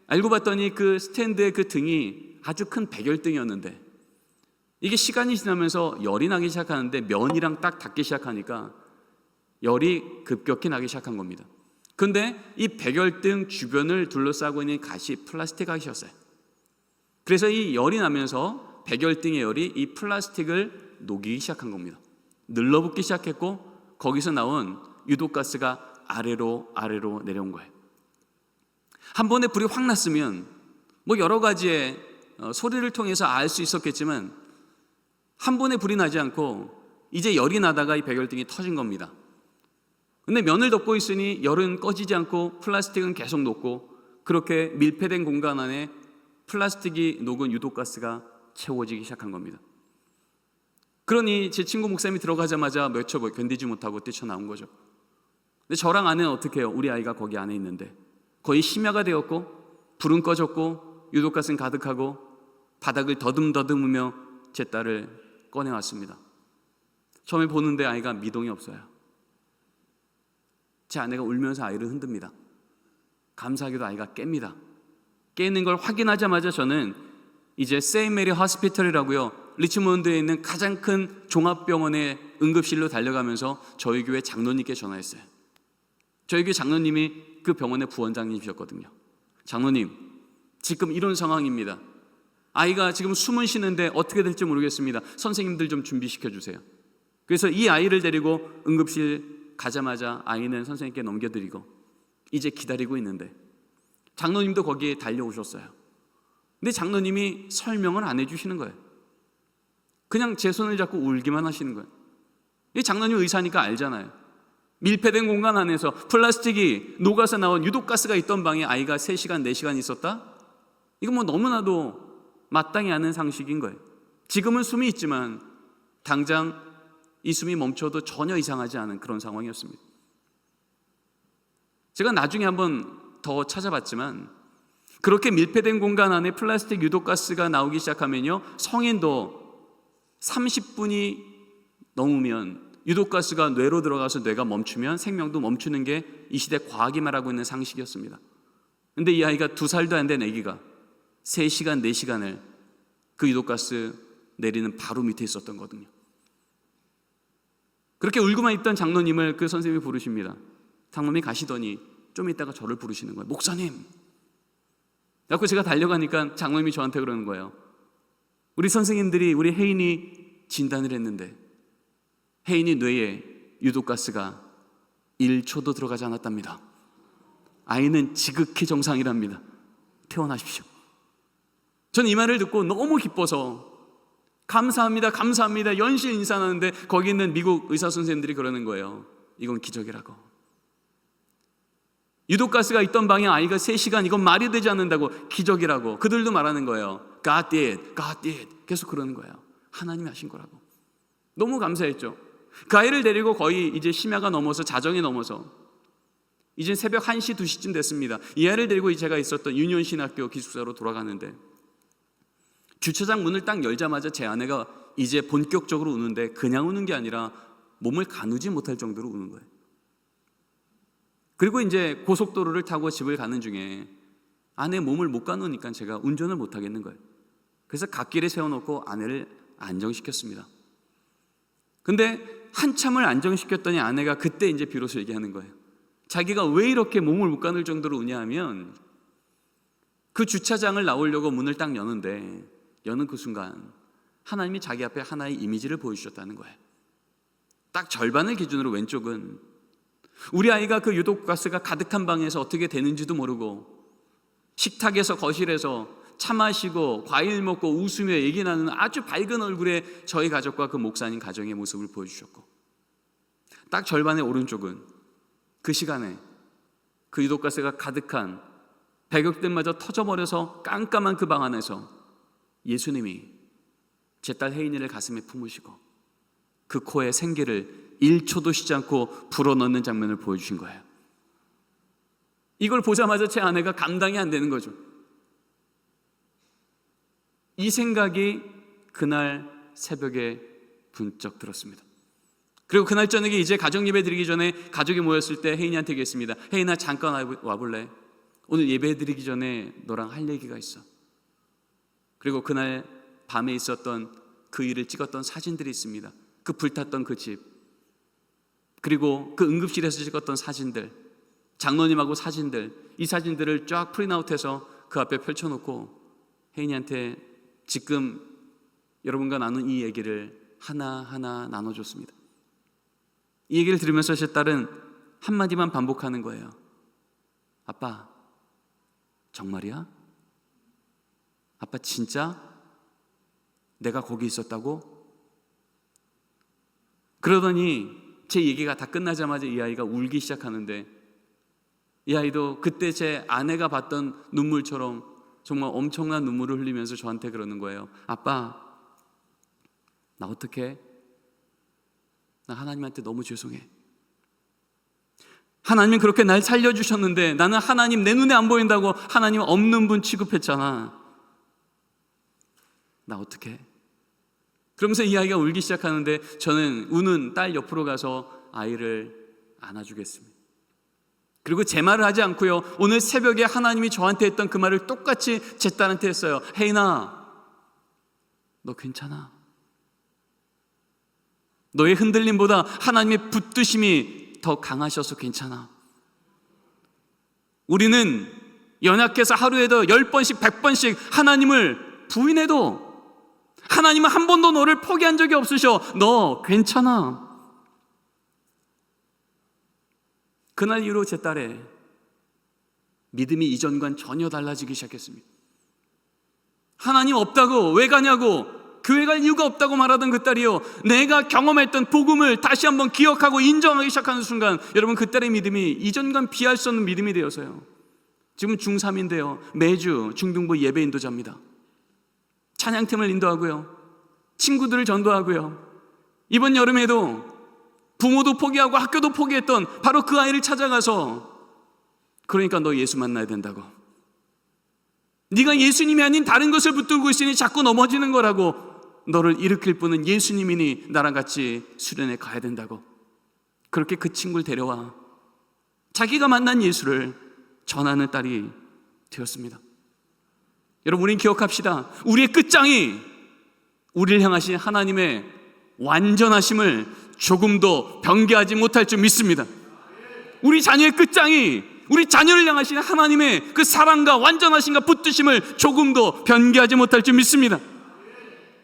알고 봤더니 그 스탠드의 그 등이 아주 큰 백열등이었는데, 이게 시간이 지나면서 열이 나기 시작하는데 면이랑 딱 닿기 시작하니까 열이 급격히 나기 시작한 겁니다. 근데 이 백열등 주변을 둘러싸고 있는 갓이 플라스틱 갓이었어요. 그래서 이 열이 나면서 백열등의 열이 이 플라스틱을 녹이기 시작한 겁니다. 늘러붙기 시작했고, 거기서 나온 유독가스가 아래로 내려온 거예요. 한 번에 불이 확 났으면 뭐 여러 가지의 소리를 통해서 알 수 있었겠지만, 한 번에 불이 나지 않고 이제 열이 나다가 이 백열등이 터진 겁니다. 근데 면을 덮고 있으니 열은 꺼지지 않고 플라스틱은 계속 녹고, 그렇게 밀폐된 공간 안에 플라스틱이 녹은 유독가스가 채워지기 시작한 겁니다. 그러니 제 친구 목사님이 들어가자마자 몇 초 견디지 못하고 뛰쳐나온 거죠. 근데 저랑 아내는 어떻게 해요? 우리 아이가 거기 안에 있는데 거의 심야가 되었고, 불은 꺼졌고, 유독가스는 가득하고, 바닥을 더듬더듬으며 제 딸을 꺼내왔습니다. 처음에 보는데 아이가 미동이 없어요. 제 아내가 울면서 아이를 흔듭니다. 감사하게도 아이가 깹니다. 깨는 걸 확인하자마자 저는 이제 세인트 메리 호스피털이라고요, 리치몬드에 있는 가장 큰 종합병원의 응급실로 달려가면서 저희 교회 장로님께 전화했어요. 저희 교회 장로님이 그 병원의 부원장님이셨거든요. 장로님, 지금 이런 상황입니다. 아이가 지금 숨은 쉬는데 어떻게 될지 모르겠습니다. 선생님들 좀 준비시켜 주세요. 그래서 이 아이를 데리고 응급실 가자마자 아이는 선생님께 넘겨드리고 이제 기다리고 있는데, 장로님도 거기에 달려오셨어요. 근데 장로님이 설명을 안 해주시는 거예요. 그냥 제 손을 잡고 울기만 하시는 거예요. 이 장로님 의사니까 알잖아요. 밀폐된 공간 안에서 플라스틱이 녹아서 나온 유독가스가 있던 방에 아이가 3시간, 4시간 있었다? 이건 뭐 너무나도 마땅히 않은 상식인 거예요. 지금은 숨이 있지만 당장 이 숨이 멈춰도 전혀 이상하지 않은 그런 상황이었습니다. 제가 나중에 한번 더 찾아봤지만, 그렇게 밀폐된 공간 안에 플라스틱 유독가스가 나오기 시작하면요, 성인도 30분이 넘으면 유독가스가 뇌로 들어가서 뇌가 멈추면 생명도 멈추는 게 이 시대 과학이 말하고 있는 상식이었습니다. 근데 이 아이가 2살도 안 된 아기가 3시간, 4시간을 그 유독가스 내리는 바로 밑에 있었던 거거든요. 그렇게 울고만 있던 장로님을 그 선생님이 부르십니다. 장로님이 가시더니 좀 있다가 저를 부르시는 거예요. 목사님. 그래서 제가 달려가니까 장로님이 저한테 그러는 거예요. 우리 선생님들이 우리 혜인이 진단을 했는데 혜인이 뇌에 유독가스가 1초도 들어가지 않았답니다. 아이는 지극히 정상이랍니다. 퇴원하십시오. 저는 이 말을 듣고 너무 기뻐서 감사합니다, 감사합니다, 연신 인사하는데 거기 있는 미국 의사 선생님들이 그러는 거예요. 이건 기적이라고. 유독가스가 있던 방에 아이가 3시간, 이건 말이 되지 않는다고, 기적이라고. 그들도 말하는 거예요. God did, God did. 계속 그러는 거예요. 하나님이 하신 거라고. 너무 감사했죠. 그 아이를 데리고 거의 이제 심야가 넘어서 자정이 넘어서 이제 새벽 1시, 2시쯤 됐습니다. 이 아이를 데리고 제가 있었던 유니온신학교 기숙사로 돌아가는데, 주차장 문을 딱 열자마자 제 아내가 이제 본격적으로 우는데, 그냥 우는 게 아니라 몸을 가누지 못할 정도로 우는 거예요. 그리고 이제 고속도로를 타고 집을 가는 중에 아내 몸을 못 가누니까 제가 운전을 못 하겠는 거예요. 그래서 갓길에 세워놓고 아내를 안정시켰습니다. 근데 한참을 안정시켰더니 아내가 그때 이제 비로소 얘기하는 거예요. 자기가 왜 이렇게 몸을 못 가눌 정도로 우냐 하면, 그 주차장을 나오려고 문을 딱 여는 그 순간 하나님이 자기 앞에 하나의 이미지를 보여주셨다는 거예요. 딱 절반을 기준으로 왼쪽은 우리 아이가 그 유독가스가 가득한 방에서 어떻게 되는지도 모르고, 식탁에서 거실에서 차 마시고 과일 먹고 웃으며 얘기 나누는 아주 밝은 얼굴의 저희 가족과 그 목사님 가정의 모습을 보여주셨고, 딱 절반의 오른쪽은 그 시간에 그 유독가스가 가득한 백역대마저 터져버려서 깜깜한 그 방 안에서 예수님이 제 딸 혜인이를 가슴에 품으시고 그 코에 생기를 1초도 쉬지 않고 불어넣는 장면을 보여주신 거예요. 이걸 보자마자 제 아내가 감당이 안 되는 거죠. 이 생각이 그날 새벽에 분쩍 들었습니다. 그리고 그날 저녁에 이제 가정 예배 드리기 전에 가족이 모였을 때 혜인이한테 얘기했습니다. 혜인아, 잠깐 와볼래? 오늘 예배 드리기 전에 너랑 할 얘기가 있어. 그리고 그날 밤에 있었던 그 일을 찍었던 사진들이 있습니다. 그 불탔던 그 집, 그리고 그 응급실에서 찍었던 사진들, 장로님하고 사진들, 이 사진들을 쫙 프린아웃해서 그 앞에 펼쳐놓고 혜인이한테 지금 여러분과 나눈 이 얘기를 하나하나 나눠줬습니다. 이 얘기를 들으면서 제 딸은 한마디만 반복하는 거예요. 아빠, 정말이야? 아빠 진짜? 내가 거기 있었다고? 그러더니 제 얘기가 다 끝나자마자 이 아이가 울기 시작하는데, 이 아이도 그때 제 아내가 봤던 눈물처럼 정말 엄청난 눈물을 흘리면서 저한테 그러는 거예요. 아빠, 나 어떡해? 나 하나님한테 너무 죄송해. 하나님은 그렇게 날 살려주셨는데 나는 하나님 내 눈에 안 보인다고 하나님 없는 분 취급했잖아. 나 어떡해? 그러면서 이 아이가 울기 시작하는데 저는 우는 딸 옆으로 가서 아이를 안아주겠습니다. 그리고 제 말을 하지 않고요, 오늘 새벽에 하나님이 저한테 했던 그 말을 똑같이 제 딸한테 했어요. 혜인아, 너 괜찮아. 너의 흔들림보다 하나님의 붙드심이 더 강하셔서 괜찮아. 우리는 연약해서 하루에도 10번씩 100번씩 하나님을 부인해도 하나님은 한 번도 너를 포기한 적이 없으셔. 너 괜찮아. 그날 이후로 제 딸의 믿음이 이전과는 전혀 달라지기 시작했습니다. 하나님 없다고, 왜 가냐고, 교회 갈 이유가 없다고 말하던 그 딸이요, 내가 경험했던 복음을 다시 한번 기억하고 인정하기 시작하는 순간, 여러분 그 딸의 믿음이 이전과는 비할 수 없는 믿음이 되어서요, 지금 중3인데요 매주 중등부 예배 인도자입니다. 찬양팀을 인도하고요, 친구들을 전도하고요, 이번 여름에도 부모도 포기하고 학교도 포기했던 바로 그 아이를 찾아가서, 그러니까 너 예수 만나야 된다고, 네가 예수님이 아닌 다른 것을 붙들고 있으니 자꾸 넘어지는 거라고, 너를 일으킬 분은 예수님이니 나랑 같이 수련회 가야 된다고, 그렇게 그 친구를 데려와 자기가 만난 예수를 전하는 딸이 되었습니다. 여러분, 우린 기억합시다. 우리의 끝장이 우리를 향하신 하나님의 완전하심을 조금도 변개하지 못할 줄 믿습니다. 우리 자녀의 끝장이 우리 자녀를 향하신 하나님의 그 사랑과 완전하심과 붙드심을 조금도 변개하지 못할 줄 믿습니다.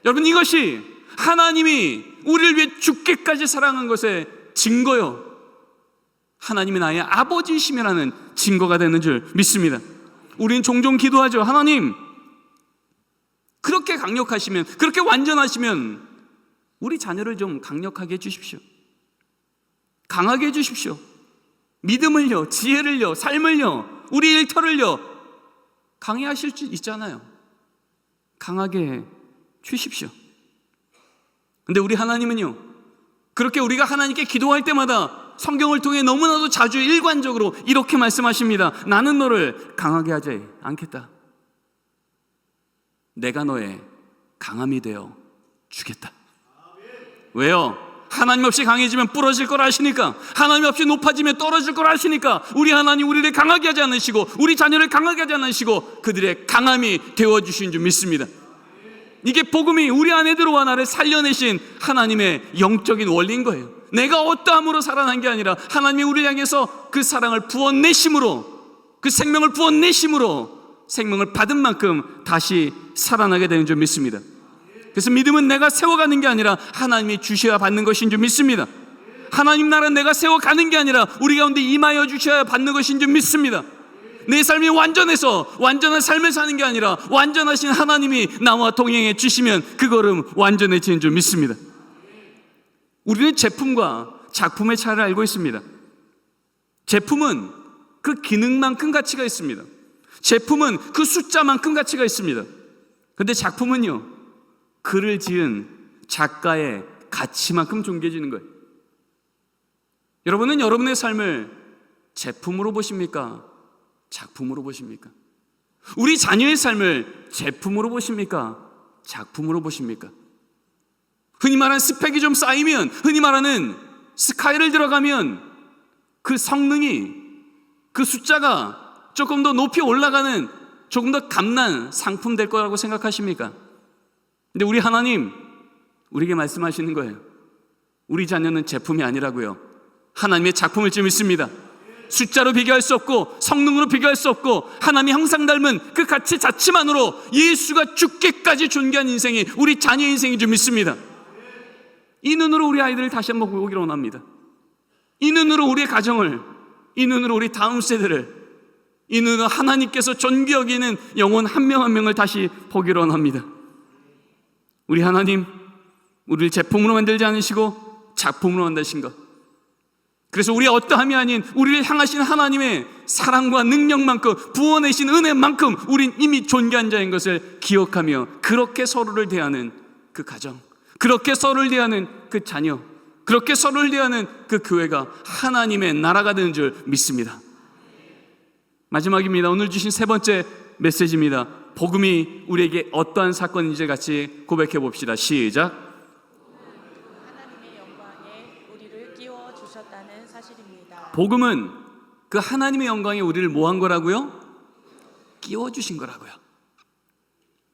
여러분, 이것이 하나님이 우리를 위해 죽기까지 사랑한 것의 증거요, 하나님이 나의 아버지이심이라는 증거가 되는 줄 믿습니다. 우리는 종종 기도하죠. 하나님, 그렇게 강력하시면, 그렇게 완전하시면 우리 자녀를 좀 강력하게 해주십시오. 강하게 해주십시오. 믿음을요, 지혜를요, 삶을요, 우리 일터를요 강해 하실 수 있잖아요. 강하게 주십시오. 근데 우리 하나님은요, 그렇게 우리가 하나님께 기도할 때마다 성경을 통해 너무나도 자주 일관적으로 이렇게 말씀하십니다. 나는 너를 강하게 하지 않겠다. 내가 너의 강함이 되어 주겠다. 왜요? 하나님 없이 강해지면 부러질 걸 아시니까, 하나님 없이 높아지면 떨어질 걸 아시니까, 우리 하나님 우리를 강하게 하지 않으시고 우리 자녀를 강하게 하지 않으시고 그들의 강함이 되어주신 줄 믿습니다. 이게 복음이 우리 안에 들어와 나를 살려내신 하나님의 영적인 원리인 거예요. 내가 어떠함으로 살아난 게 아니라 하나님이 우리를 향해서 그 사랑을 부어내심으로, 그 생명을 부어내심으로 생명을 받은 만큼 다시 살아나게 되는 줄 믿습니다. 그래서 믿음은 내가 세워가는 게 아니라 하나님이 주셔야 받는 것인 줄 믿습니다. 하나님 나라는 내가 세워가는 게 아니라 우리 가운데 임하여 주셔야 받는 것인 줄 믿습니다. 내 삶이 완전해서 완전한 삶을 사는 게 아니라 완전하신 하나님이 나와 동행해 주시면 그 걸음 완전해지는 줄 믿습니다. 우리는 제품과 작품의 차이를 알고 있습니다. 제품은 그 기능만큼 가치가 있습니다. 제품은 그 숫자만큼 가치가 있습니다. 그런데 작품은요, 글을 지은 작가의 가치만큼 존귀해지는 거예요. 여러분은 여러분의 삶을 제품으로 보십니까? 작품으로 보십니까? 우리 자녀의 삶을 제품으로 보십니까? 작품으로 보십니까? 흔히 말하는 스펙이 좀 쌓이면, 흔히 말하는 스카이를 들어가면 그 성능이, 그 숫자가 조금 더 높이 올라가는, 조금 더 값난 상품 될 거라고 생각하십니까? 근데 우리 하나님, 우리에게 말씀하시는 거예요. 우리 자녀는 제품이 아니라고요. 하나님의 작품일 줄 믿습니다. 숫자로 비교할 수 없고 성능으로 비교할 수 없고 하나님이 형상 닮은 그 가치 자체만으로 예수가 죽기까지 존귀한 인생이 우리 자녀의 인생인 줄 믿습니다. 이 눈으로 우리 아이들을 다시 한번 보기를 원합니다. 이 눈으로 우리의 가정을, 이 눈으로 우리 다음 세대를, 이 눈으로 하나님께서 존귀 여기는 영혼 한 명 한 명을 다시 보기를 원합니다. 우리 하나님, 우리를 제품으로 만들지 않으시고 작품으로 만드신 것, 그래서 우리 어떠함이 아닌 우리를 향하신 하나님의 사랑과 능력만큼, 부어내신 은혜만큼 우린 이미 존귀한 자인 것을 기억하며 그렇게 서로를 대하는 그 가정, 그렇게 서로를 대하는 그 자녀, 그렇게 서로를 대하는 그 교회가 하나님의 나라가 되는 줄 믿습니다. 마지막입니다. 오늘 주신 세 번째 메시지입니다. 복음이 우리에게 어떠한 사건인지 같이 고백해 봅시다. 시작. 하나님의 영광에 우리를 끼워 주셨다는 사실입니다. 복음은 그 하나님의 영광에 우리를 뭐 한 거라고요? 끼워 주신 거라고요.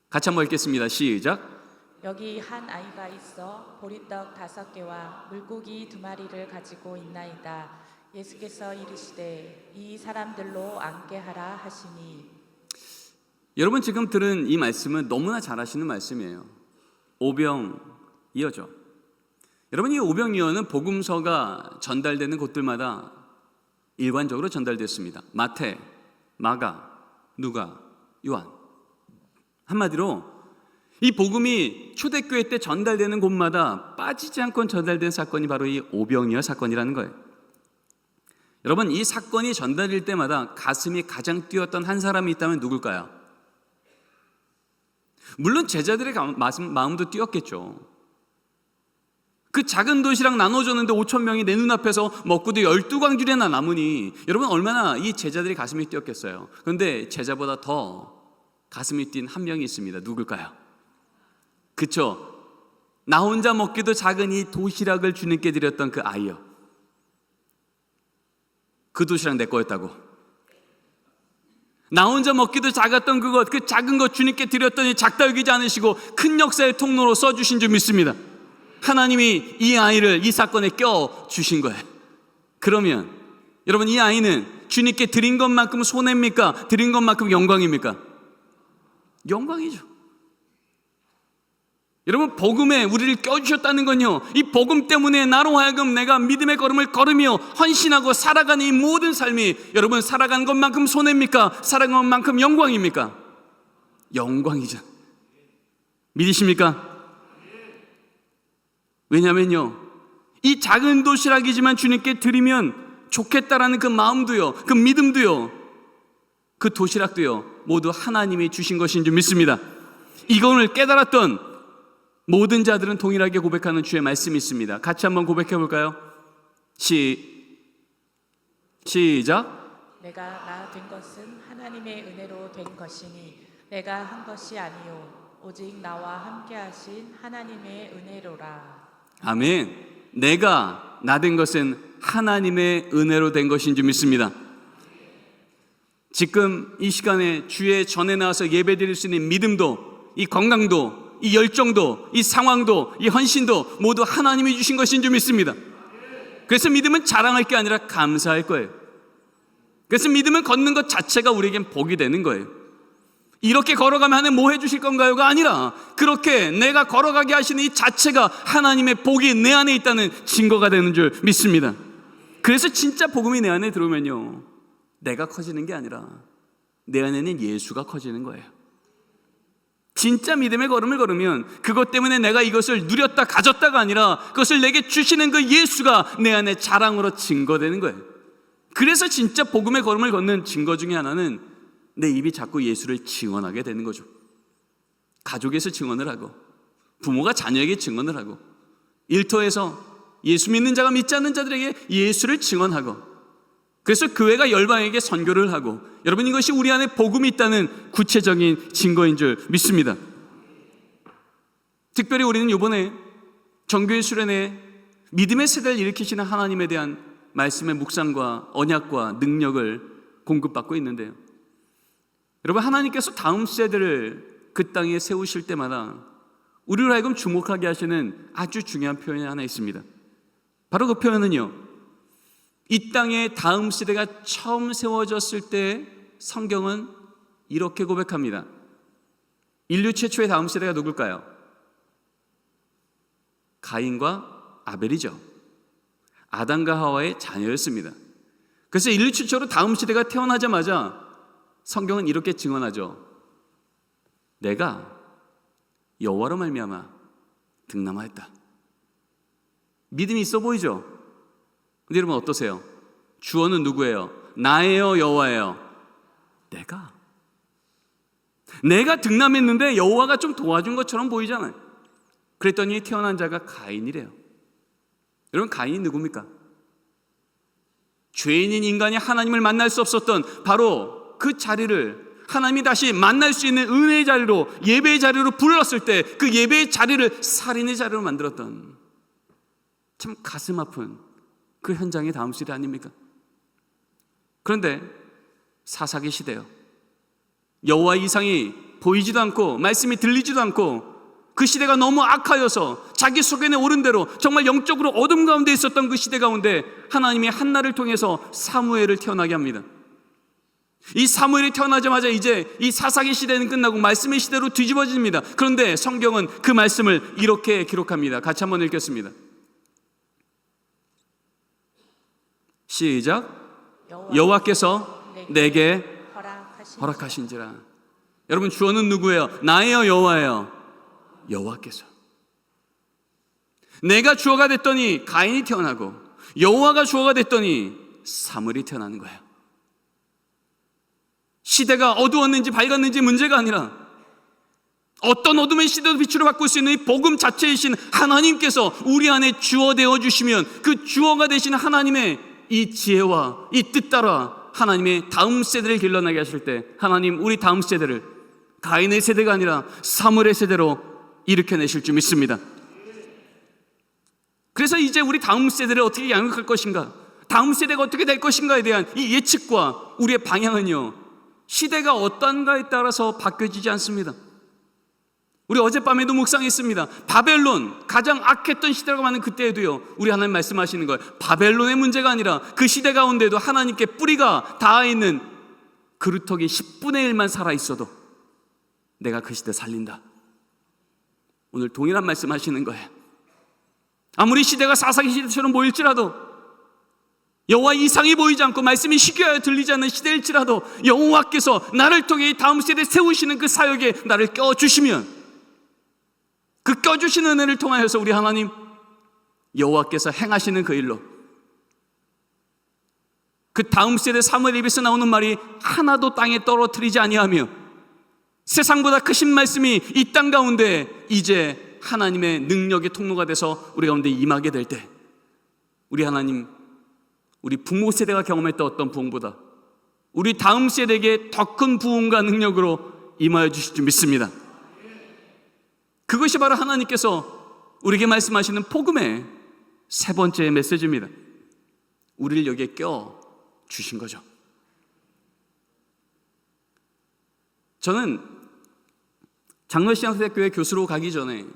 같이 한번 읽겠습니다. 시작. 여기 한 아이가 있어 보리떡 5개와 물고기 2마리를 가지고 있나이다. 예수께서 이르시되 이 사람들로 앉게 하라 하시니. 여러분 지금 들은 이 말씀은 너무나 잘 아시는 말씀이에요. 오병이어죠. 여러분 이 오병이어는 복음서가 전달되는 곳들마다 일관적으로 전달됐습니다. 마태, 마가, 누가, 요한. 한마디로 이 복음이 초대교회 때 전달되는 곳마다 빠지지 않고 전달된 사건이 바로 이 오병이어 사건이라는 거예요. 여러분 이 사건이 전달될 때마다 가슴이 가장 뛰었던 한 사람이 있다면 누굴까요? 물론 제자들의 마음도 뛰었겠죠. 그 작은 도시락 나눠줬는데 5,000명이 내 눈앞에서 먹고도 12광줄이나 남으니 여러분 얼마나 이 제자들이 가슴이 뛰었겠어요. 그런데 제자보다 더 가슴이 뛴 한 명이 있습니다. 누굴까요? 그쵸? 나 혼자 먹기도 작은 이 도시락을 주님께 드렸던 그 아이요. 그 도시락 내 거였다고. 나 혼자 먹기도 작았던 그것, 그 작은 것 주님께 드렸더니 작다 여기지 않으시고 큰 역사의 통로로 써주신 줄 믿습니다. 하나님이 이 아이를 이 사건에 껴주신 거예요. 그러면 여러분 이 아이는 주님께 드린 것만큼 손해입니까? 드린 것만큼 영광입니까? 영광이죠. 여러분 복음에 우리를 껴주셨다는 건요, 이 복음 때문에 나로 하여금 내가 믿음의 걸음을 걸으며 헌신하고 살아가는 이 모든 삶이 여러분 살아간 것만큼 손해입니까? 살아간 것만큼 영광입니까? 영광이죠. 믿으십니까? 왜냐면요, 이 작은 도시락이지만 주님께 드리면 좋겠다라는 그 마음도요, 그 믿음도요, 그 도시락도요 모두 하나님이 주신 것인 줄 믿습니다. 이걸 깨달았던 모든 자들은 동일하게 고백하는 주의 말씀이 있습니다. 같이 한번 고백해 볼까요? 시작. 내가 나 된 것은 하나님의 은혜로 된 것이니 내가 한 것이 아니요 오직 나와 함께 하신 하나님의 은혜로라. 아멘. 내가 나 된 것은 하나님의 은혜로 된 것인 줄 믿습니다. 지금 이 시간에 주의 전에 나와서 예배드릴 수 있는 믿음도, 이 건강도, 이 열정도, 이 상황도, 이 헌신도 모두 하나님이 주신 것인 줄 믿습니다. 그래서 믿음은 자랑할 게 아니라 감사할 거예요. 그래서 믿음은 걷는 것 자체가 우리에겐 복이 되는 거예요. 이렇게 걸어가면 하나님 뭐 해주실 건가요가 아니라 그렇게 내가 걸어가게 하시는 이 자체가 하나님의 복이 내 안에 있다는 증거가 되는 줄 믿습니다. 그래서 진짜 복음이 내 안에 들어오면요, 내가 커지는 게 아니라 내 안에는 예수가 커지는 거예요. 진짜 믿음의 걸음을 걸으면 그것 때문에 내가 이것을 누렸다 가졌다가 아니라 그것을 내게 주시는 그 예수가 내 안에 자랑으로 증거되는 거예요. 그래서 진짜 복음의 걸음을 걷는 증거 중에 하나는 내 입이 자꾸 예수를 증언하게 되는 거죠. 가족에서 증언을 하고, 부모가 자녀에게 증언을 하고, 일터에서 예수 믿는 자가 믿지 않는 자들에게 예수를 증언하고, 그래서 교회가 열방에게 선교를 하고, 여러분 이것이 우리 안에 복음이 있다는 구체적인 증거인 줄 믿습니다. 특별히 우리는 이번에 정교회 수련회 믿음의 세대를 일으키시는 하나님에 대한 말씀의 묵상과 언약과 능력을 공급받고 있는데요, 여러분 하나님께서 다음 세대를 그 땅에 세우실 때마다 우리로 하여금 주목하게 하시는 아주 중요한 표현이 하나 있습니다. 바로 그 표현은요, 이 땅에 다음 세대가 처음 세워졌을 때 성경은 이렇게 고백합니다. 인류 최초의 다음 세대가 누굴까요? 가인과 아벨이죠. 아담과 하와의 자녀였습니다. 그래서 인류 최초로 다음 세대가 태어나자마자 성경은 이렇게 증언하죠. 내가 여호와로 말미암아 등남하였다. 믿음이 있어 보이죠? 근데 여러분 어떠세요? 주어는 누구예요? 나예요, 여호와예요? 내가 등남했는데 여호와가 좀 도와준 것처럼 보이잖아요. 그랬더니 태어난 자가 가인이래요. 여러분 가인이 누굽니까? 죄인인 인간이 하나님을 만날 수 없었던 바로 그 자리를 하나님이 다시 만날 수 있는 은혜의 자리로, 예배의 자리로 불렀을 때 그 예배의 자리를 살인의 자리로 만들었던, 참 가슴 아픈 그 현장의 다음 시대 아닙니까? 그런데 사사기 시대요, 여호와의 이상이 보이지도 않고 말씀이 들리지도 않고 그 시대가 너무 악하여서 자기 소견에 오른 대로 정말 영적으로 어둠 가운데 있었던 그 시대 가운데 하나님이 한나를 통해서 사무엘을 태어나게 합니다. 이 사무엘이 태어나자마자 이제 이 사사기 시대는 끝나고 말씀의 시대로 뒤집어집니다. 그런데 성경은 그 말씀을 이렇게 기록합니다. 같이 한번 읽겠습니다. 시작. 여호와께서 내게 허락하신지라. 여러분 주어는 누구예요? 나예요, 여호와예요? 여호와께서. 내가 주어가 됐더니 가인이 태어나고, 여호와가 주어가 됐더니 사무엘이 태어나는 거예요. 시대가 어두웠는지 밝았는지 문제가 아니라 어떤 어둠의 시대도 빛으로 바꿀 수 있는 이 복음 자체이신 하나님께서 우리 안에 주어 되어 주시면, 그 주어가 되신 하나님의 이 지혜와 이 뜻 따라 하나님의 다음 세대를 길러나게 하실 때, 하나님 우리 다음 세대를 가인의 세대가 아니라 사무엘의 세대로 일으켜내실 줄 믿습니다. 그래서 이제 우리 다음 세대를 어떻게 양육할 것인가, 다음 세대가 어떻게 될 것인가에 대한 이 예측과 우리의 방향은요, 시대가 어떤가에 따라서 바뀌어지지 않습니다. 우리 어젯밤에도 묵상했습니다. 바벨론, 가장 악했던 시대라고 하는 그때에도요, 우리 하나님 말씀하시는 거예요. 바벨론의 문제가 아니라 그 시대 가운데도 하나님께 뿌리가 닿아 있는 그루터기 10분의 1만 살아있어도 내가 그 시대 살린다. 오늘 동일한 말씀 하시는 거예요. 아무리 시대가 사사기 시대처럼 보일지라도, 여호와 이상이 보이지 않고 말씀이 희귀하여 들리지 않는 시대일지라도 여호와께서 나를 통해 이 다음 세대 세우시는 그 사역에 나를 껴주시면, 그 껴주시는 은혜를 통하여서 우리 하나님 여호와께서 행하시는 그 일로, 그 다음 세대 사무엘 입에서 나오는 말이 하나도 땅에 떨어뜨리지 아니하며 세상보다 크신 말씀이 이 땅 가운데 이제 하나님의 능력의 통로가 돼서 우리 가운데 임하게 될 때, 우리 하나님, 우리 부모 세대가 경험했던 어떤 부흥보다 우리 다음 세대에게 더 큰 부흥과 능력으로 임하여 주실 줄 믿습니다. 그것이 바로 하나님께서 우리에게 말씀하시는 복음의 세 번째 메시지입니다. 우리를 여기에 껴 주신 거죠. 저는 장로신앙대학교회 교수로 가기 전에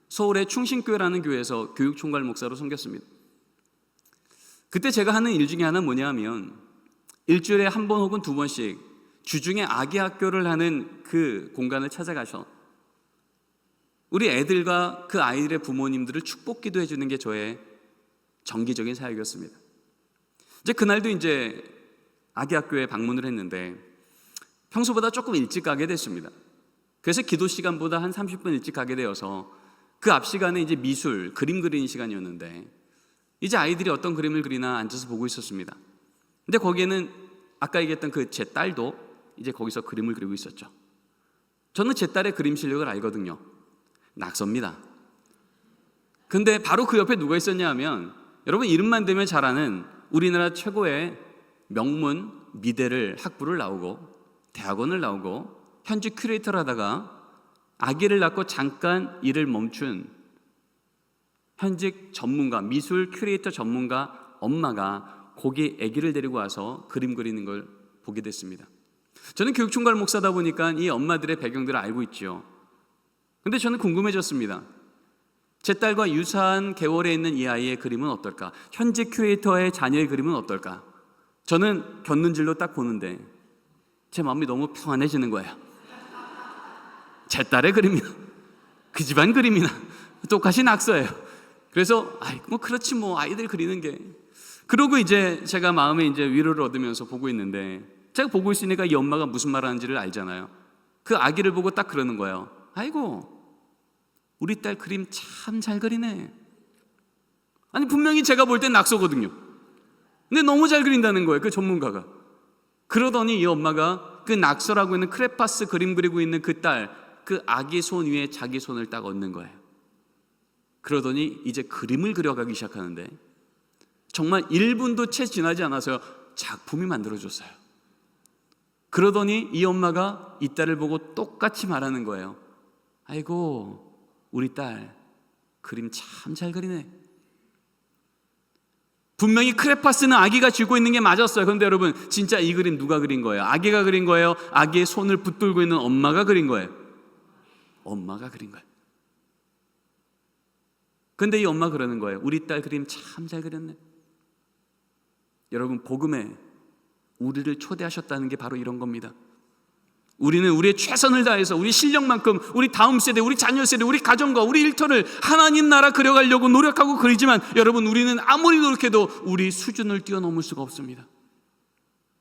서울의 충신교회라는 교회에서 교육총괄 목사로 섬겼습니다. 그때 제가 하는 일 중에 하나는 뭐냐면, 일주일에 한 번 혹은 두 번씩 주중에 아기 학교를 하는 그 공간을 찾아가서 우리 애들과 그 아이들의 부모님들을 축복 기도해 주는 게 저의 정기적인 사역이었습니다. 이제 그날도 이제 아기 학교에 방문을 했는데 평소보다 조금 일찍 가게 됐습니다. 그래서 기도 시간보다 한 30분 일찍 가게 되어서 그 앞 시간에 이제 미술, 그림 그리는 시간이었는데 이제 아이들이 어떤 그림을 그리나 앉아서 보고 있었습니다. 근데 거기에는 아까 얘기했던 그 제 딸도 이제 거기서 그림을 그리고 있었죠. 저는 제 딸의 그림 실력을 알거든요. 낙서입니다. 근데 바로 그 옆에 누가 있었냐 하면 여러분 이름만 대면 잘 아는 우리나라 최고의 명문 미대를 학부를 나오고 대학원을 나오고 현직 큐레이터를 하다가 아기를 낳고 잠깐 일을 멈춘 현직 전문가, 미술 큐레이터 전문가 엄마가 거기 아기를 데리고 와서 그림 그리는 걸 보게 됐습니다. 저는 교육총괄 목사다 보니까 이 엄마들의 배경들을 알고 있죠. 근데 저는 궁금해졌습니다. 제 딸과 유사한 계월에 있는 이 아이의 그림은 어떨까? 현직 큐레이터의 자녀의 그림은 어떨까? 저는 곁눈질로 딱 보는데 제 마음이 너무 평안해지는 거예요. 제 딸의 그림이나 그 집안 그림이나 똑같이 낙서예요. 그래서 뭐 그렇지 뭐 아이들 그리는 게. 그러고 이제 제가 마음에 이제 위로를 얻으면서 보고 있는데 제가 보고 있으니까 이 엄마가 무슨 말 하는지를 알잖아요. 그 아기를 보고 딱 그러는 거예요. 아이고 우리 딸 그림 참 잘 그리네. 아니 분명히 제가 볼 땐 낙서거든요. 근데 너무 잘 그린다는 거예요, 그 전문가가. 그러더니 이 엄마가 그 낙서라고 있는 크레파스 그림 그리고 있는 그 딸, 그 아기 손 위에 자기 손을 딱 얹는 거예요. 그러더니 이제 그림을 그려가기 시작하는데 정말 1분도 채 지나지 않아서 작품이 만들어졌어요. 그러더니 이 엄마가 이 딸을 보고 똑같이 말하는 거예요. 아이고 우리 딸 그림 참 잘 그리네. 분명히 크레파스는 아기가 쥐고 있는 게 맞았어요. 그런데 여러분 진짜 이 그림 누가 그린 거예요? 아기가 그린 거예요? 아기의 손을 붙들고 있는 엄마가 그린 거예요? 엄마가 그린 거예요. 근데 이 엄마 그러는 거예요. 우리 딸 그림 참 잘 그렸네. 여러분 복음에 우리를 초대하셨다는 게 바로 이런 겁니다. 우리는 우리의 최선을 다해서 우리 실력만큼 우리 다음 세대, 우리 자녀 세대, 우리 가정과 우리 일터를 하나님 나라 그려가려고 노력하고 그러지만 여러분 우리는 아무리 노력해도 우리 수준을 뛰어넘을 수가 없습니다.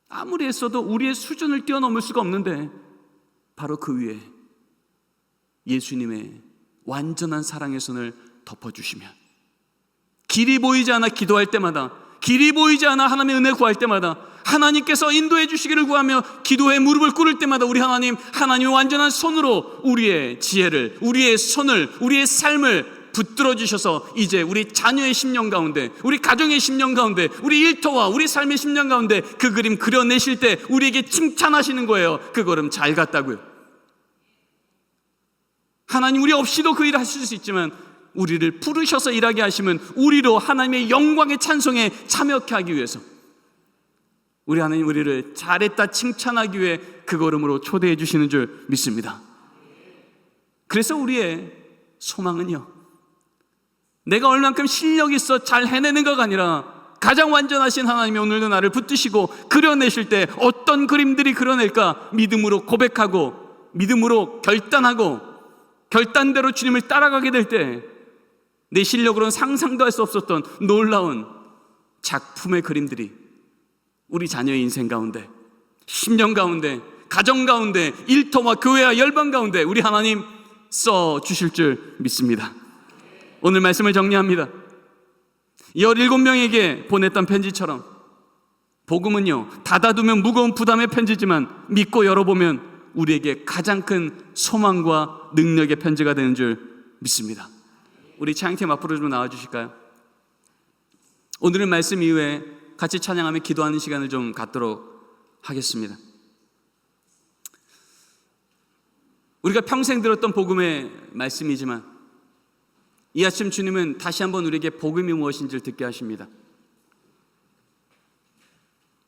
아무리 했어도 우리의 수준을 뛰어넘을 수가 없는데 바로 그 위에 예수님의 완전한 사랑의 손을 덮어주시면 길이 보이지 않아 기도할 때마다, 길이 보이지 않아 하나님의 은혜 구할 때마다, 하나님께서 인도해 주시기를 구하며 기도에 무릎을 꿇을 때마다 우리 하나님의 완전한 손으로 우리의 지혜를, 우리의 손을, 우리의 삶을 붙들어 주셔서 이제 우리 자녀의 심령 가운데, 우리 가정의 심령 가운데, 우리 일터와 우리 삶의 심령 가운데 그 그림 그려내실 때 우리에게 칭찬하시는 거예요. 그 걸음 잘 갔다고요. 하나님 우리 없이도 그 일을 하실 수 있지만 우리를 부르셔서 일하게 하시면 우리로 하나님의 영광의 찬송에 참여케 하기 위해서, 우리 하나님 우리를 잘했다 칭찬하기 위해 그 걸음으로 초대해 주시는 줄 믿습니다. 그래서 우리의 소망은요, 내가 얼만큼 실력 있어 잘 해내는가가 아니라 가장 완전하신 하나님이 오늘도 나를 붙드시고 그려내실 때 어떤 그림들이 그려낼까 믿음으로 고백하고 믿음으로 결단하고 결단대로 주님을 따라가게 될 때 내 실력으로는 상상도 할 수 없었던 놀라운 작품의 그림들이 우리 자녀의 인생 가운데, 10년 가운데, 가정 가운데, 일터와 교회와 열방 가운데 우리 하나님 써 주실 줄 믿습니다. 오늘 말씀을 정리합니다. 17명에게 보냈던 편지처럼 복음은요, 닫아두면 무거운 부담의 편지지만 믿고 열어보면 우리에게 가장 큰 소망과 능력의 편지가 되는 줄 믿습니다. 우리 찬양팀 앞으로 좀 나와주실까요? 오늘은 말씀 이후에 같이 찬양하며 기도하는 시간을 좀 갖도록 하겠습니다. 우리가 평생 들었던 복음의 말씀이지만 이 아침 주님은 다시 한번 우리에게 복음이 무엇인지를 듣게 하십니다.